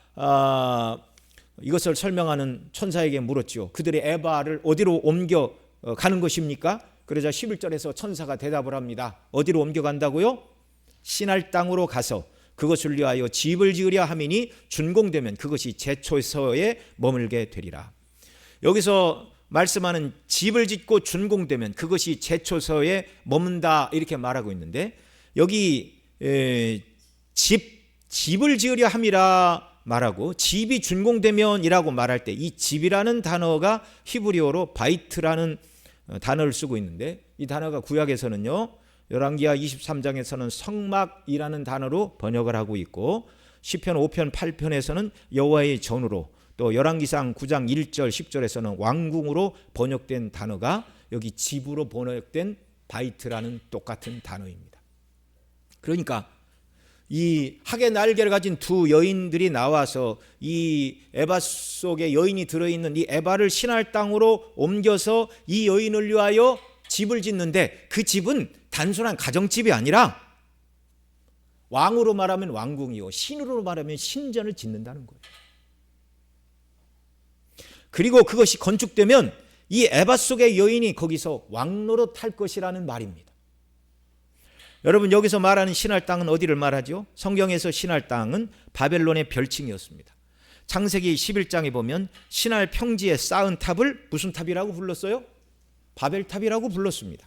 Speaker 1: 이것을 설명하는 천사에게 물었죠. 그들의 에바를 어디로 옮겨 가는 것입니까? 그러자 11절에서 천사가 대답을 합니다. 어디로 옮겨간다고요? 신할 땅으로 가서 그것을 위하여 집을 지으려 함이니 준공되면 그것이 제 처소에 머물게 되리라. 여기서 말씀하는 집을 짓고 준공되면 그것이 제 처소에 머문다 이렇게 말하고 있는데 여기 집을 지으려 함이라 말하고 집이 준공되면이라고 말할 때 이 집이라는 단어가 히브리어로 바이트라는 단어를 쓰고 있는데 이 단어가 구약에서는요 열왕기하 23장에서는 성막이라는 단어로 번역을 하고 있고 시편 5편 8편에서는 여호와의 전으로 또 열왕기상 9장 1절 10절에서는 왕궁으로 번역된 단어가 여기 집으로 번역된 바이트라는 똑같은 단어입니다. 그러니까 이 하게 날개를 가진 두 여인들이 나와서 이 에바 속에 여인이 들어있는 이 에바를 신할 땅으로 옮겨서 이 여인을 위하여 집을 짓는데 그 집은 단순한 가정집이 아니라 왕으로 말하면 왕궁이요 신으로 말하면 신전을 짓는다는 거예요. 그리고 그것이 건축되면 이 에바 속의 여인이 거기서 왕노릇 할 것이라는 말입니다. 여러분 여기서 말하는 신할 땅은 어디를 말하죠? 성경에서 신할 땅은 바벨론의 별칭이었습니다. 창세기 11장에 보면 신할 평지에 쌓은 탑을 무슨 탑이라고 불렀어요? 바벨탑이라고 불렀습니다.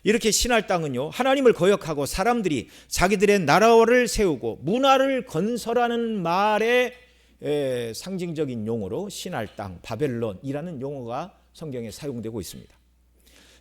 Speaker 1: 이렇게 신할 땅은요 하나님을 거역하고 사람들이 자기들의 나라를 세우고 문화를 건설하는 말의 상징적인 용어로 신할 땅, 바벨론이라는 용어가 성경에 사용되고 있습니다.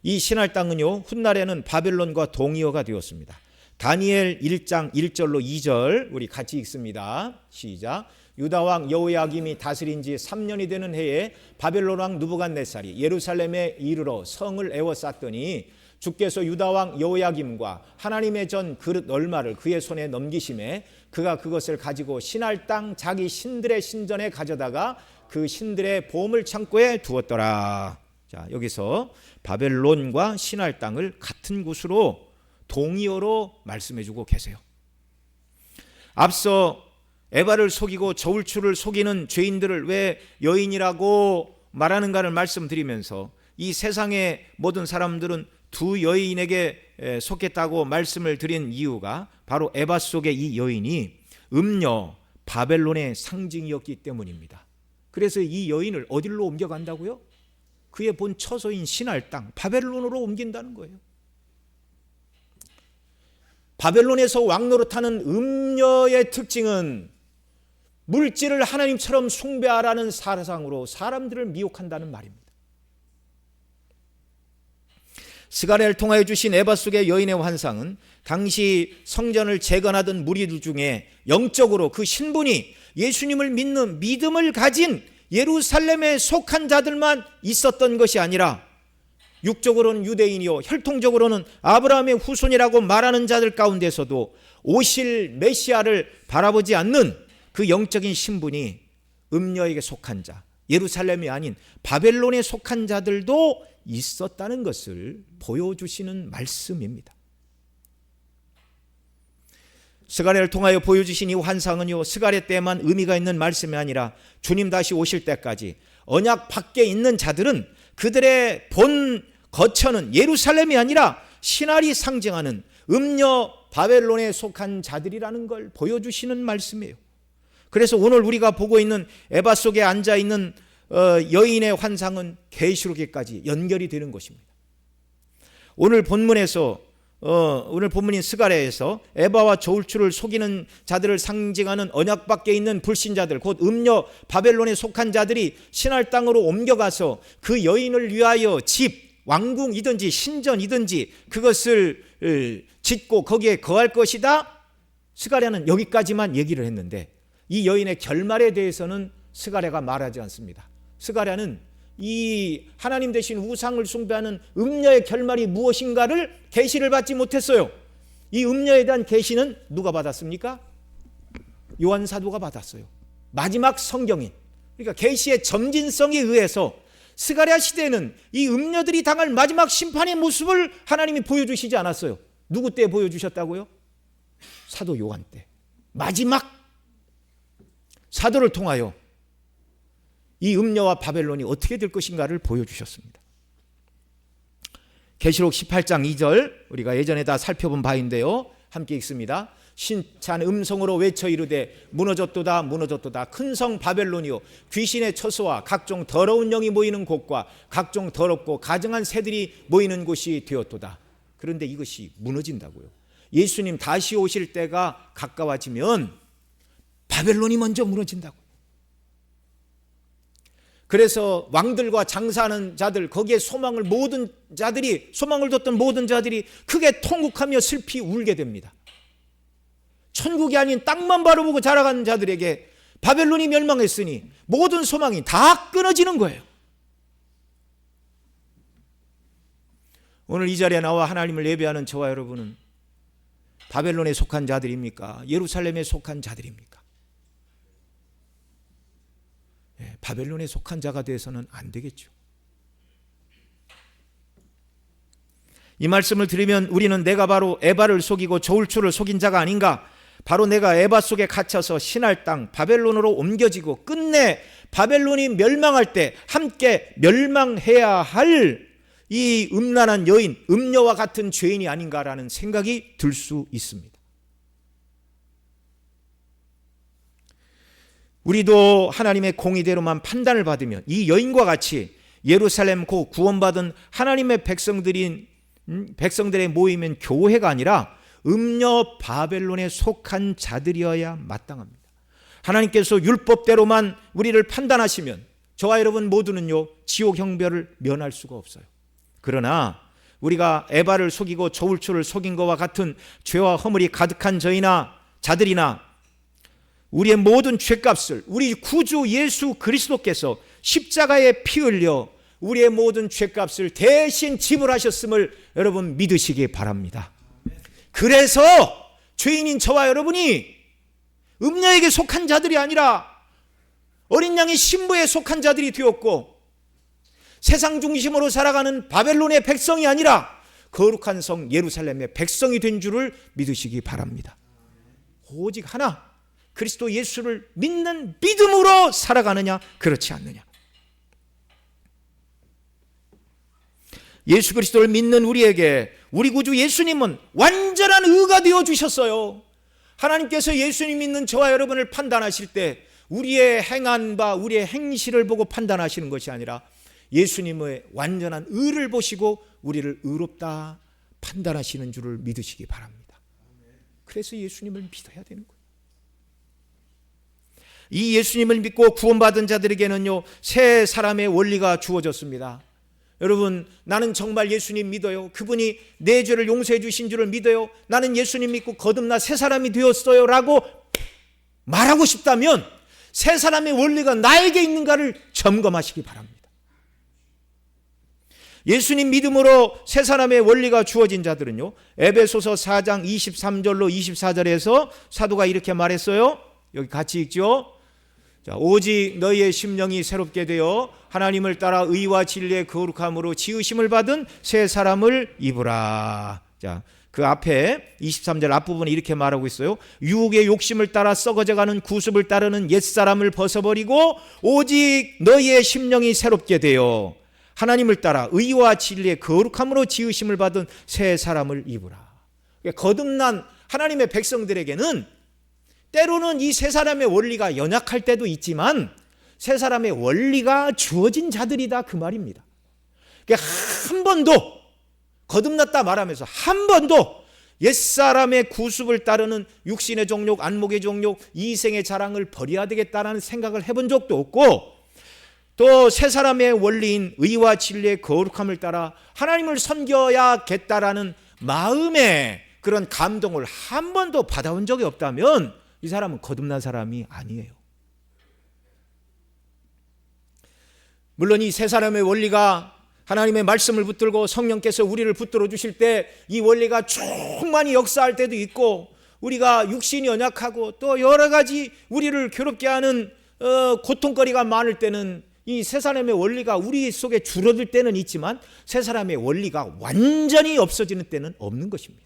Speaker 1: 이 신할 땅은요 훗날에는 바벨론과 동의어가 되었습니다. 다니엘 1장 1절로 2절 우리 같이 읽습니다. 시작. 유다왕 여호야김이 다스린 지 3년이 되는 해에 바벨론 왕 느부갓네살이 예루살렘에 이르러 성을 에워쌌더니 주께서 유다왕 여호야김과 하나님의 전 그릇 얼마를 그의 손에 넘기심에 그가 그것을 가지고 신할 땅 자기 신들의 신전에 가져다가 그 신들의 보물 창고에 두었더라. 자, 여기서 바벨론과 신할 땅을 같은 곳으로 동의어로 말씀해주고 계세요. 앞서 에바를 속이고 저울추를 속이는 죄인들을 왜 여인이라고 말하는가를 말씀드리면서 이 세상의 모든 사람들은 두 여인에게 속했다고 말씀을 드린 이유가 바로 에바 속의 이 여인이 음녀 바벨론의 상징이었기 때문입니다. 그래서 이 여인을 어디로 옮겨간다고요? 그의 본 처소인 신할 땅 바벨론으로 옮긴다는 거예요. 바벨론에서 왕노릇하는 음녀의 특징은 물질을 하나님처럼 숭배하라는 사상으로 사람들을 미혹한다는 말입니다. 스가랴를 통하여 주신 에바 속의 여인의 환상은 당시 성전을 재건하던 무리들 중에 영적으로 그 신분이 예수님을 믿는 믿음을 가진 예루살렘에 속한 자들만 있었던 것이 아니라 육적으로는 유대인이요 혈통적으로는 아브라함의 후손이라고 말하는 자들 가운데서도 오실 메시아를 바라보지 않는 그 영적인 신분이 음녀에게 속한 자, 예루살렘이 아닌 바벨론에 속한 자들도 있었다는 것을 보여주시는 말씀입니다. 스가랴를 통하여 보여주신 이 환상은요, 스가랴 때만 의미가 있는 말씀이 아니라 주님 다시 오실 때까지 언약 밖에 있는 자들은 그들의 본 거처는 예루살렘이 아니라 신할이 상징하는 음녀 바벨론에 속한 자들이라는 걸 보여주시는 말씀이에요. 그래서 오늘 우리가 보고 있는 에바 속에 앉아있는 여인의 환상은 계시록에까지 연결이 되는 것입니다. 오늘 본문인 스가랴에서 에바와 저울추를 속이는 자들을 상징하는 언약 밖에 있는 불신자들, 곧 음녀 바벨론에 속한 자들이 신할 땅으로 옮겨가서 그 여인을 위하여 집, 왕궁이든지 신전이든지 그것을 짓고 거기에 거할 것이다. 스가랴는 여기까지만 얘기를 했는데 이 여인의 결말에 대해서는 스가랴가 말하지 않습니다. 스가랴는 이 하나님 대신 우상을 숭배하는 음녀의 결말이 무엇인가를 계시를 받지 못했어요. 이 음녀에 대한 계시는 누가 받았습니까? 요한 사도가 받았어요. 마지막 성경인. 그러니까 계시의 점진성에 의해서 스가랴 시대에는 이 음녀들이 당할 마지막 심판의 모습을 하나님이 보여주시지 않았어요. 누구 때 보여주셨다고요? 사도 요한 때. 마지막 사도를 통하여 이 음녀와 바벨론이 어떻게 될 것인가를 보여주셨습니다. 계시록 18장 2절 우리가 예전에 다 살펴본 바인데요. 함께 읽습니다. 신찬 음성으로 외쳐 이르되 무너졌도다 무너졌도다 큰 성 바벨론이요 귀신의 처소와 각종 더러운 영이 모이는 곳과 각종 더럽고 가증한 새들이 모이는 곳이 되었도다. 그런데 이것이 무너진다고요. 예수님 다시 오실 때가 가까워지면 바벨론이 먼저 무너진다고. 그래서 왕들과 장사하는 자들, 거기에 소망을 뒀던 모든 자들이 크게 통곡하며 슬피 울게 됩니다. 천국이 아닌 땅만 바라보고 자라가는 자들에게 바벨론이 멸망했으니 모든 소망이 다 끊어지는 거예요. 오늘 이 자리에 나와 하나님을 예배하는 저와 여러분은 바벨론에 속한 자들입니까? 예루살렘에 속한 자들입니까? 바벨론에 속한 자가 되어서는 안 되겠죠. 이 말씀을 들으면 우리는 내가 바로 에바를 속이고 저울추를 속인 자가 아닌가? 바로 내가 에바 속에 갇혀서 신할 땅 바벨론으로 옮겨지고 끝내 바벨론이 멸망할 때 함께 멸망해야 할 이 음란한 여인, 음녀와 같은 죄인이 아닌가라는 생각이 들 수 있습니다. 우리도 하나님의 공의대로만 판단을 받으면 이 여인과 같이 예루살렘 고 구원받은 하나님의 백성들의 모이면 교회가 아니라 음녀 바벨론에 속한 자들이어야 마땅합니다. 하나님께서 율법대로만 우리를 판단하시면 저와 여러분 모두는요 지옥 형벌을 면할 수가 없어요. 그러나 우리가 에바를 속이고 저울추를 속인 것과 같은 죄와 허물이 가득한 자들이나 우리의 모든 죄값을 우리 구주 예수 그리스도께서 십자가에 피 흘려 우리의 모든 죄값을 대신 지불하셨음을 여러분 믿으시기 바랍니다. 그래서 죄인인 저와 여러분이 음녀에게 속한 자들이 아니라 어린 양의 신부에 속한 자들이 되었고 세상 중심으로 살아가는 바벨론의 백성이 아니라 거룩한 성 예루살렘의 백성이 된 줄을 믿으시기 바랍니다. 오직 하나, 그리스도 예수를 믿는 믿음으로 살아가느냐 그렇지 않느냐. 예수 그리스도를 믿는 우리에게 우리 구주 예수님은 완전한 의가 되어 주셨어요. 하나님께서 예수님 믿는 저와 여러분을 판단하실 때 우리의 행한 바 우리의 행실을 보고 판단하시는 것이 아니라 예수님의 완전한 의를 보시고 우리를 의롭다 판단하시는 줄을 믿으시기 바랍니다. 그래서 예수님을 믿어야 되는 거예요. 이 예수님을 믿고 구원받은 자들에게는요 새 사람의 원리가 주어졌습니다. 여러분, 나는 정말 예수님 믿어요. 그분이 내 죄를 용서해 주신 줄을 믿어요. 나는 예수님 믿고 거듭나 새 사람이 되었어요 라고 말하고 싶다면 새 사람의 원리가 나에게 있는가를 점검하시기 바랍니다. 예수님 믿음으로 새 사람의 원리가 주어진 자들은요 에베소서 4장 23절로 24절에서 사도가 이렇게 말했어요. 여기 같이 읽죠. 자, 오직 너희의 심령이 새롭게 되어 하나님을 따라 의와 진리의 거룩함으로 지으심을 받은 새 사람을 입으라. 자, 그 앞에 23절 앞부분에 이렇게 말하고 있어요. 유혹의 욕심을 따라 썩어져가는 구습을 따르는 옛사람을 벗어버리고 오직 너희의 심령이 새롭게 되어 하나님을 따라 의와 진리의 거룩함으로 지으심을 받은 새 사람을 입으라. 거듭난 하나님의 백성들에게는 때로는 이 새 사람의 원리가 연약할 때도 있지만 새 사람의 원리가 주어진 자들이다, 그 말입니다. 한 번도 거듭났다 말하면서 한 번도 옛사람의 구습을 따르는 육신의 정욕, 안목의 정욕, 이생의 자랑을 버려야 되겠다는 생각을 해본 적도 없고, 또 새 사람의 원리인 의와 진리의 거룩함을 따라 하나님을 섬겨야겠다라는 마음의 그런 감동을 한 번도 받아온 적이 없다면 이 사람은 거듭난 사람이 아니에요. 물론 이 새 사람의 원리가 하나님의 말씀을 붙들고 성령께서 우리를 붙들어 주실 때 이 원리가 충만히 역사할 때도 있고, 우리가 육신이 연약하고 또 여러 가지 우리를 괴롭게 하는 고통거리가 많을 때는 이 새 사람의 원리가 우리 속에 줄어들 때는 있지만 새 사람의 원리가 완전히 없어지는 때는 없는 것입니다.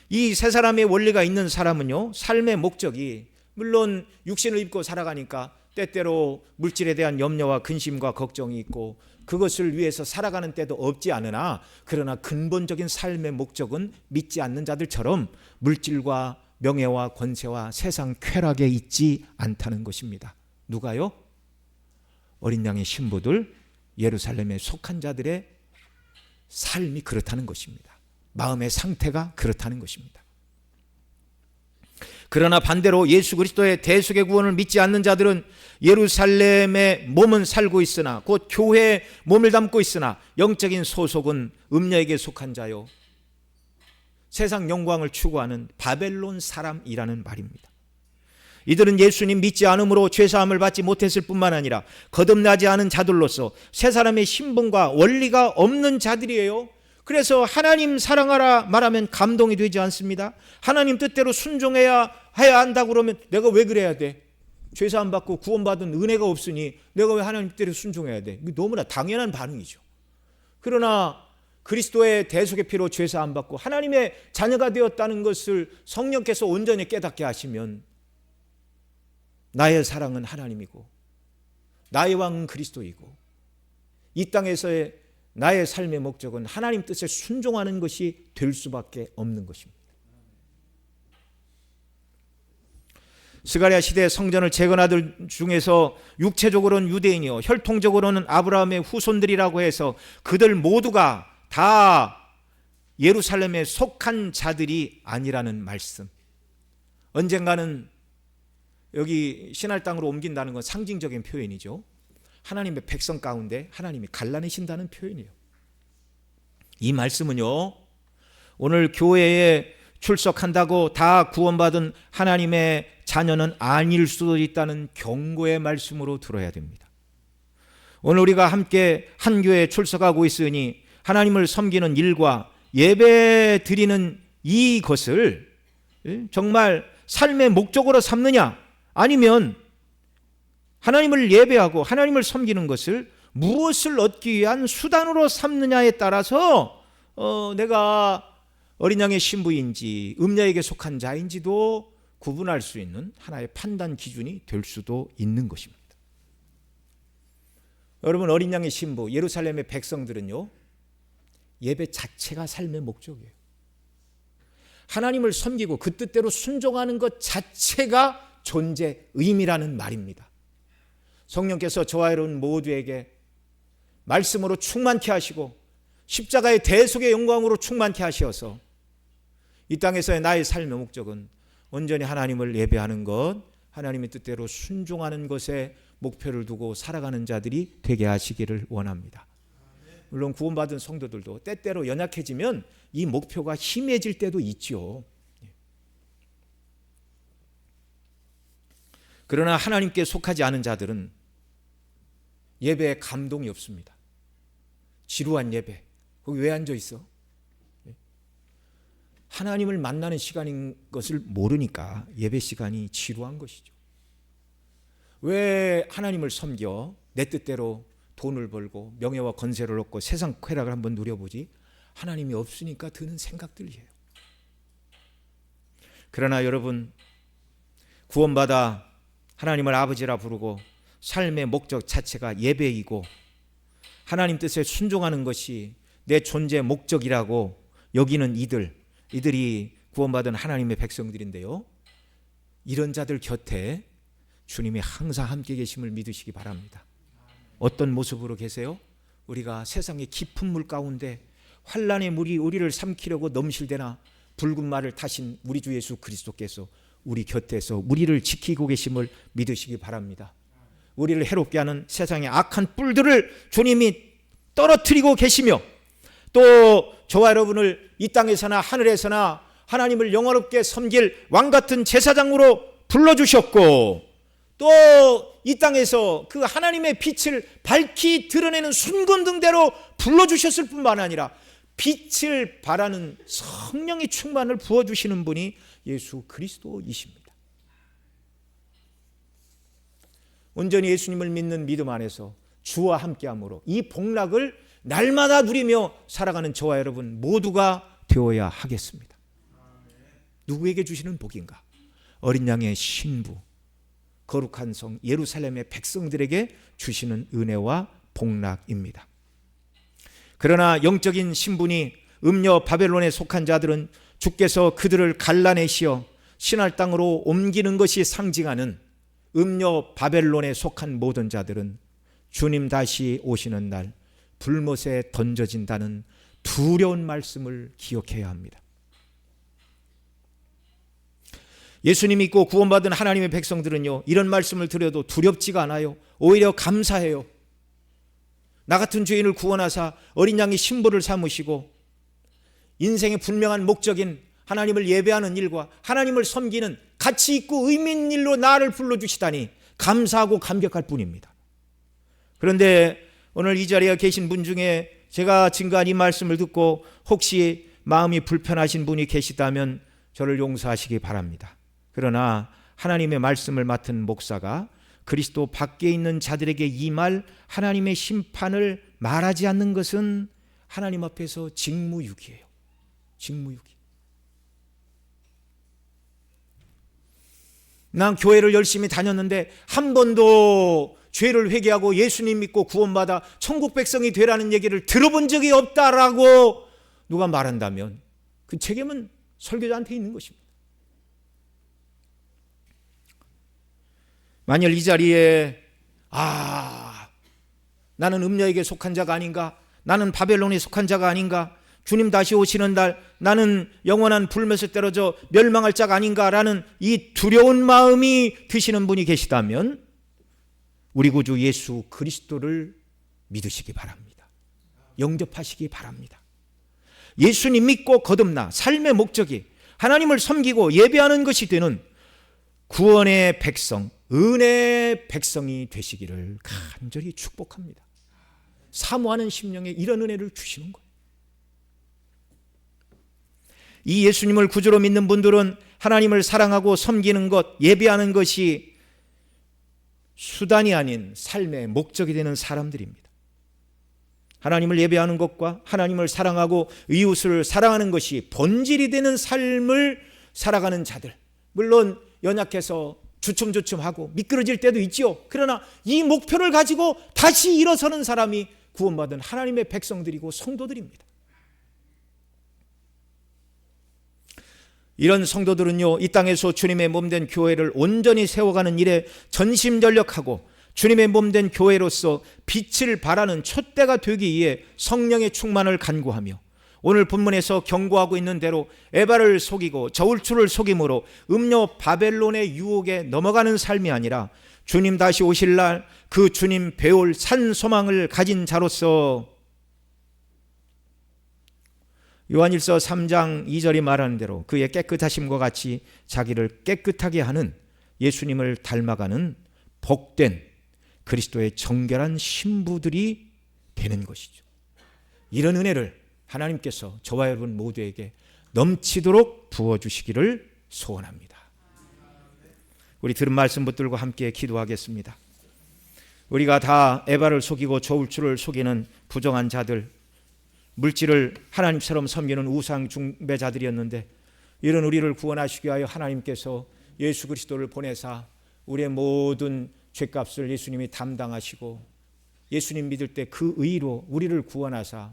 Speaker 1: 이 새 사람의 원리가 있는 사람은요, 삶의 목적이 물론 육신을 입고 살아가니까 때때로 물질에 대한 염려와 근심과 걱정이 있고 그것을 위해서 살아가는 때도 없지 않으나, 그러나 근본적인 삶의 목적은 믿지 않는 자들처럼 물질과 명예와 권세와 세상 쾌락에 있지 않다는 것입니다. 누가요? 어린 양의 신부들, 예루살렘에 속한 자들의 삶이 그렇다는 것입니다. 마음의 상태가 그렇다는 것입니다. 그러나 반대로 예수 그리스도의 대속의 구원을 믿지 않는 자들은 예루살렘의 몸은 살고 있으나, 곧 교회에 몸을 담고 있으나 영적인 소속은 음녀에게 속한 자요, 세상 영광을 추구하는 바벨론 사람이라는 말입니다. 이들은 예수님 믿지 않음으로 죄사함을 받지 못했을 뿐만 아니라 거듭나지 않은 자들로서 새 사람의 신분과 원리가 없는 자들이에요. 그래서 하나님 사랑하라 말하면 감동이 되지 않습니다. 하나님 뜻대로 순종해야 한다고 그러면 내가 왜 그래야 돼? 죄사함 받고 구원받은 은혜가 없으니 내가 왜 하나님 뜻대로 순종해야 돼? 너무나 당연한 반응이죠. 그러나 그리스도의 대속의 피로 죄사함 받고 하나님의 자녀가 되었다는 것을 성령께서 온전히 깨닫게 하시면 나의 사랑은 하나님이고 나의 왕은 그리스도이고 이 땅에서의 나의 삶의 목적은 하나님 뜻에 순종하는 것이 될 수밖에 없는 것입니다. 스가랴 시대 성전을 재건 아들 중에서 육체적으로는 유대인이요 혈통적으로는 아브라함의 후손들이라고 해서 그들 모두가 다 예루살렘에 속한 자들이 아니라는 말씀. 언젠가는 여기 신할 땅으로 옮긴다는 건 상징적인 표현이죠. 하나님의 백성 가운데 하나님이 갈라내신다는 표현이에요. 이 말씀은요, 오늘 교회에 출석한다고 다 구원받은 하나님의 자녀는 아닐 수도 있다는 경고의 말씀으로 들어야 됩니다. 오늘 우리가 함께 한 교회에 출석하고 있으니 하나님을 섬기는 일과 예배 드리는 이것을 정말 삶의 목적으로 삼느냐, 아니면 하나님을 예배하고 하나님을 섬기는 것을 무엇을 얻기 위한 수단으로 삼느냐에 따라서 내가 어린 양의 신부인지 음녀에게 속한 자인지도 구분할 수 있는 하나의 판단 기준이 될 수도 있는 것입니다. 여러분, 어린 양의 신부 예루살렘의 백성들은요, 예배 자체가 삶의 목적이에요. 하나님을 섬기고 그 뜻대로 순종하는 것 자체가 존재 의미라는 말입니다. 성령께서 저와 여러분 모두에게 말씀으로 충만케 하시고 십자가의 대속의 영광으로 충만케 하셔서 이 땅에서의 나의 삶의 목적은 온전히 하나님을 예배하는 것, 하나님의 뜻대로 순종하는 것에 목표를 두고 살아가는 자들이 되게 하시기를 원합니다. 물론 구원받은 성도들도 때때로 연약해지면 이 목표가 희미해질 때도 있죠. 그러나 하나님께 속하지 않은 자들은 예배에 감동이 없습니다. 지루한 예배. 거기 왜 앉아 있어? 하나님을 만나는 시간인 것을 모르니까 예배 시간이 지루한 것이죠. 왜 하나님을 섬겨 내 뜻대로 돈을 벌고 명예와 건세를 얻고 세상 쾌락을 한번 누려보지? 하나님이 없으니까 드는 생각들이에요. 그러나 여러분, 구원받아 하나님을 아버지라 부르고 삶의 목적 자체가 예배이고 하나님 뜻에 순종하는 것이 내 존재의 목적이라고 여기는 이들이 구원받은 하나님의 백성들인데요, 이런 자들 곁에 주님이 항상 함께 계심을 믿으시기 바랍니다. 어떤 모습으로 계세요? 우리가 세상의 깊은 물 가운데 환난의 물이 우리를 삼키려고 넘실대나 붉은 말을 타신 우리 주 예수 그리스도께서 우리 곁에서 우리를 지키고 계심을 믿으시기 바랍니다. 우리를 해롭게 하는 세상의 악한 뿔들을 주님이 떨어뜨리고 계시며, 또 저와 여러분을 이 땅에서나 하늘에서나 하나님을 영원롭게 섬길 왕같은 제사장으로 불러주셨고, 또 이 땅에서 그 하나님의 빛을 밝히 드러내는 순금등대로 불러주셨을 뿐만 아니라 빛을 발하는 성령의 충만을 부어주시는 분이 예수 그리스도이십니다. 온전히 예수님을 믿는 믿음 안에서 주와 함께함으로 이 복락을 날마다 누리며 살아가는 저와 여러분 모두가 되어야 하겠습니다. 누구에게 주시는 복인가? 어린 양의 신부, 거룩한 성 예루살렘의 백성들에게 주시는 은혜와 복락입니다. 그러나 영적인 신분이 음녀 바벨론에 속한 자들은 주께서 그들을 갈라내시어 신할 땅으로 옮기는 것이 상징하는 음녀 바벨론에 속한 모든 자들은 주님 다시 오시는 날 불못에 던져진다는 두려운 말씀을 기억해야 합니다. 예수님 믿고 구원받은 하나님의 백성들은요, 이런 말씀을 드려도 두렵지가 않아요. 오히려 감사해요. 나 같은 죄인을 구원하사 어린 양의 신부를 삼으시고 인생의 분명한 목적인 하나님을 예배하는 일과 하나님을 섬기는 가치 있고 의미 있는 일로 나를 불러주시다니 감사하고 감격할 뿐입니다. 그런데 오늘 이 자리에 계신 분 중에 제가 증거한 이 말씀을 듣고 혹시 마음이 불편하신 분이 계시다면 저를 용서하시기 바랍니다. 그러나 하나님의 말씀을 맡은 목사가 그리스도 밖에 있는 자들에게 임할 하나님의 심판을 말하지 않는 것은 하나님 앞에서 직무유기예요. 직무유기. 난 교회를 열심히 다녔는데 한 번도 죄를 회개하고 예수님 믿고 구원받아 천국 백성이 되라는 얘기를 들어본 적이 없다라고 누가 말한다면 그 책임은 설교자한테 있는 것입니다. 만일 이 자리에 나는 음녀에게 속한 자가 아닌가, 나는 바벨론에 속한 자가 아닌가, 주님 다시 오시는 날 나는 영원한 불못에 떨어져 멸망할 자가 아닌가라는 이 두려운 마음이 드시는 분이 계시다면 우리 구주 예수 그리스도를 믿으시기 바랍니다. 영접하시기 바랍니다. 예수님 믿고 거듭나 삶의 목적이 하나님을 섬기고 예배하는 것이 되는 구원의 백성, 은혜의 백성이 되시기를 간절히 축복합니다. 사모하는 심령에 이런 은혜를 주시는 거예요. 이 예수님을 구주로 믿는 분들은 하나님을 사랑하고 섬기는 것, 예배하는 것이 수단이 아닌 삶의 목적이 되는 사람들입니다. 하나님을 예배하는 것과 하나님을 사랑하고 이웃을 사랑하는 것이 본질이 되는 삶을 살아가는 자들, 물론 연약해서 주춤주춤하고 미끄러질 때도 있죠. 그러나 이 목표를 가지고 다시 일어서는 사람이 구원받은 하나님의 백성들이고 성도들입니다. 이런 성도들은요, 이 땅에서 주님의 몸된 교회를 온전히 세워가는 일에 전심전력하고 주님의 몸된 교회로서 빛을 발하는 촛대가 되기 위해 성령의 충만을 간구하며 오늘 본문에서 경고하고 있는 대로 에바를 속이고 저울추를 속임으로 음녀 바벨론의 유혹에 넘어가는 삶이 아니라 주님 다시 오실 날 그 주님 배울 산 소망을 가진 자로서 요한일서 3장 2절이 말하는 대로 그의 깨끗하심과 같이 자기를 깨끗하게 하는 예수님을 닮아가는 복된 그리스도의 정결한 신부들이 되는 것이죠. 이런 은혜를 하나님께서 저와 여러분 모두에게 넘치도록 부어주시기를 소원합니다. 우리 들은 말씀 붙들고 함께 기도하겠습니다. 우리가 다 에바를 속이고 저울추를 속이는 부정한 자들, 물질을 하나님처럼 섬기는 우상 숭배자들이었는데, 이런 우리를 구원하시기 위하여 하나님께서 예수 그리스도를 보내사 우리의 모든 죄값을 예수님이 담당하시고, 예수님 믿을 때 그 의로 우리를 구원하사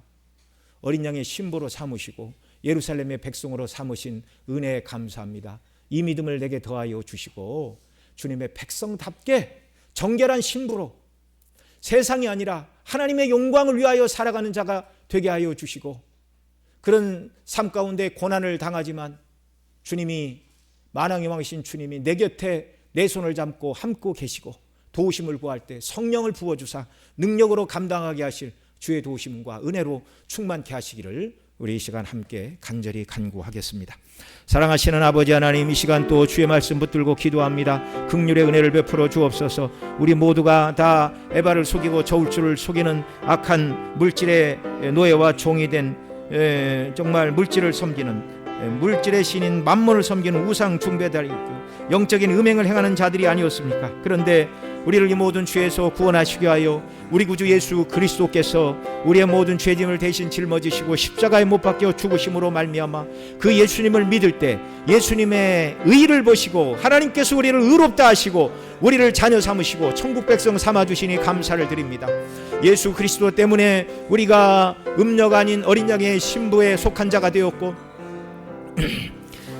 Speaker 1: 어린 양의 신부로 삼으시고 예루살렘의 백성으로 삼으신 은혜에 감사합니다. 이 믿음을 내게 더하여 주시고 주님의 백성답게 정결한 신부로 세상이 아니라 하나님의 영광을 위하여 살아가는 자가 되게 하여 주시고, 그런 삶 가운데 고난을 당하지만 주님이, 만왕의 왕이신 주님이 내 곁에 내 손을 잡고 함께 계시고 도우심을 구할 때 성령을 부어주사 능력으로 감당하게 하실 주의 도우심과 은혜로 충만케 하시기를 우리 이 시간 함께 간절히 간구하겠습니다. 사랑하시는 아버지 하나님, 이 시간 또 주의 말씀 붙들고 기도합니다. 긍휼의 은혜를 베풀어 주옵소서. 우리 모두가 다 에바를 속이고 저울추를 속이는 악한 물질의 노예와 종이 된 정말 물질을 섬기는, 물질의 신인 만몬을 섬기는 우상 숭배자들이 영적인 음행을 행하는 자들이 아니었습니까? 그런데 우리를 이 모든 죄에서 구원하시기 위하여 우리 구주 예수 그리스도께서 우리의 모든 죄짐을 대신 짊어지시고 십자가에 못 박혀 죽으심으로 말미암아 그 예수님을 믿을 때 예수님의 의를 보시고 하나님께서 우리를 의롭다 하시고 우리를 자녀 삼으시고 천국 백성 삼아주시니 감사를 드립니다. 예수 그리스도 때문에 우리가 음녀가 아닌 어린 양의 신부에 속한 자가 되었고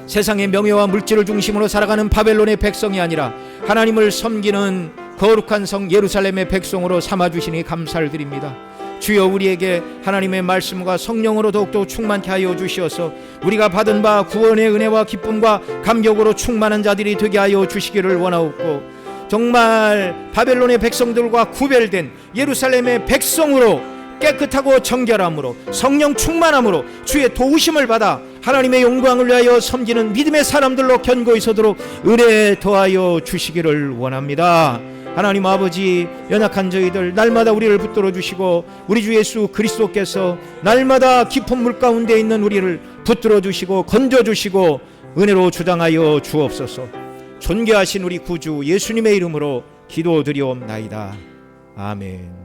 Speaker 1: 세상의 명예와 물질을 중심으로 살아가는 바벨론의 백성이 아니라 하나님을 섬기는 거룩한 성 예루살렘의 백성으로 삼아주시니 감사를 드립니다. 주여, 우리에게 하나님의 말씀과 성령으로 더욱더 충만케 하여 주시어서 우리가 받은 바 구원의 은혜와 기쁨과 감격으로 충만한 자들이 되게 하여 주시기를 원하옵고, 정말 바벨론의 백성들과 구별된 예루살렘의 백성으로 깨끗하고 정결함으로 성령 충만함으로 주의 도우심을 받아 하나님의 영광을 위하여 섬기는 믿음의 사람들로 견고히 서도록 은혜 더하여 주시기를 원합니다. 하나님 아버지, 연약한 저희들 날마다 우리를 붙들어 주시고 우리 주 예수 그리스도께서 날마다 깊은 물 가운데 있는 우리를 붙들어 주시고 건져 주시고 은혜로 주장하여 주옵소서. 존귀하신 우리 구주 예수님의 이름으로 기도드리옵나이다. 아멘.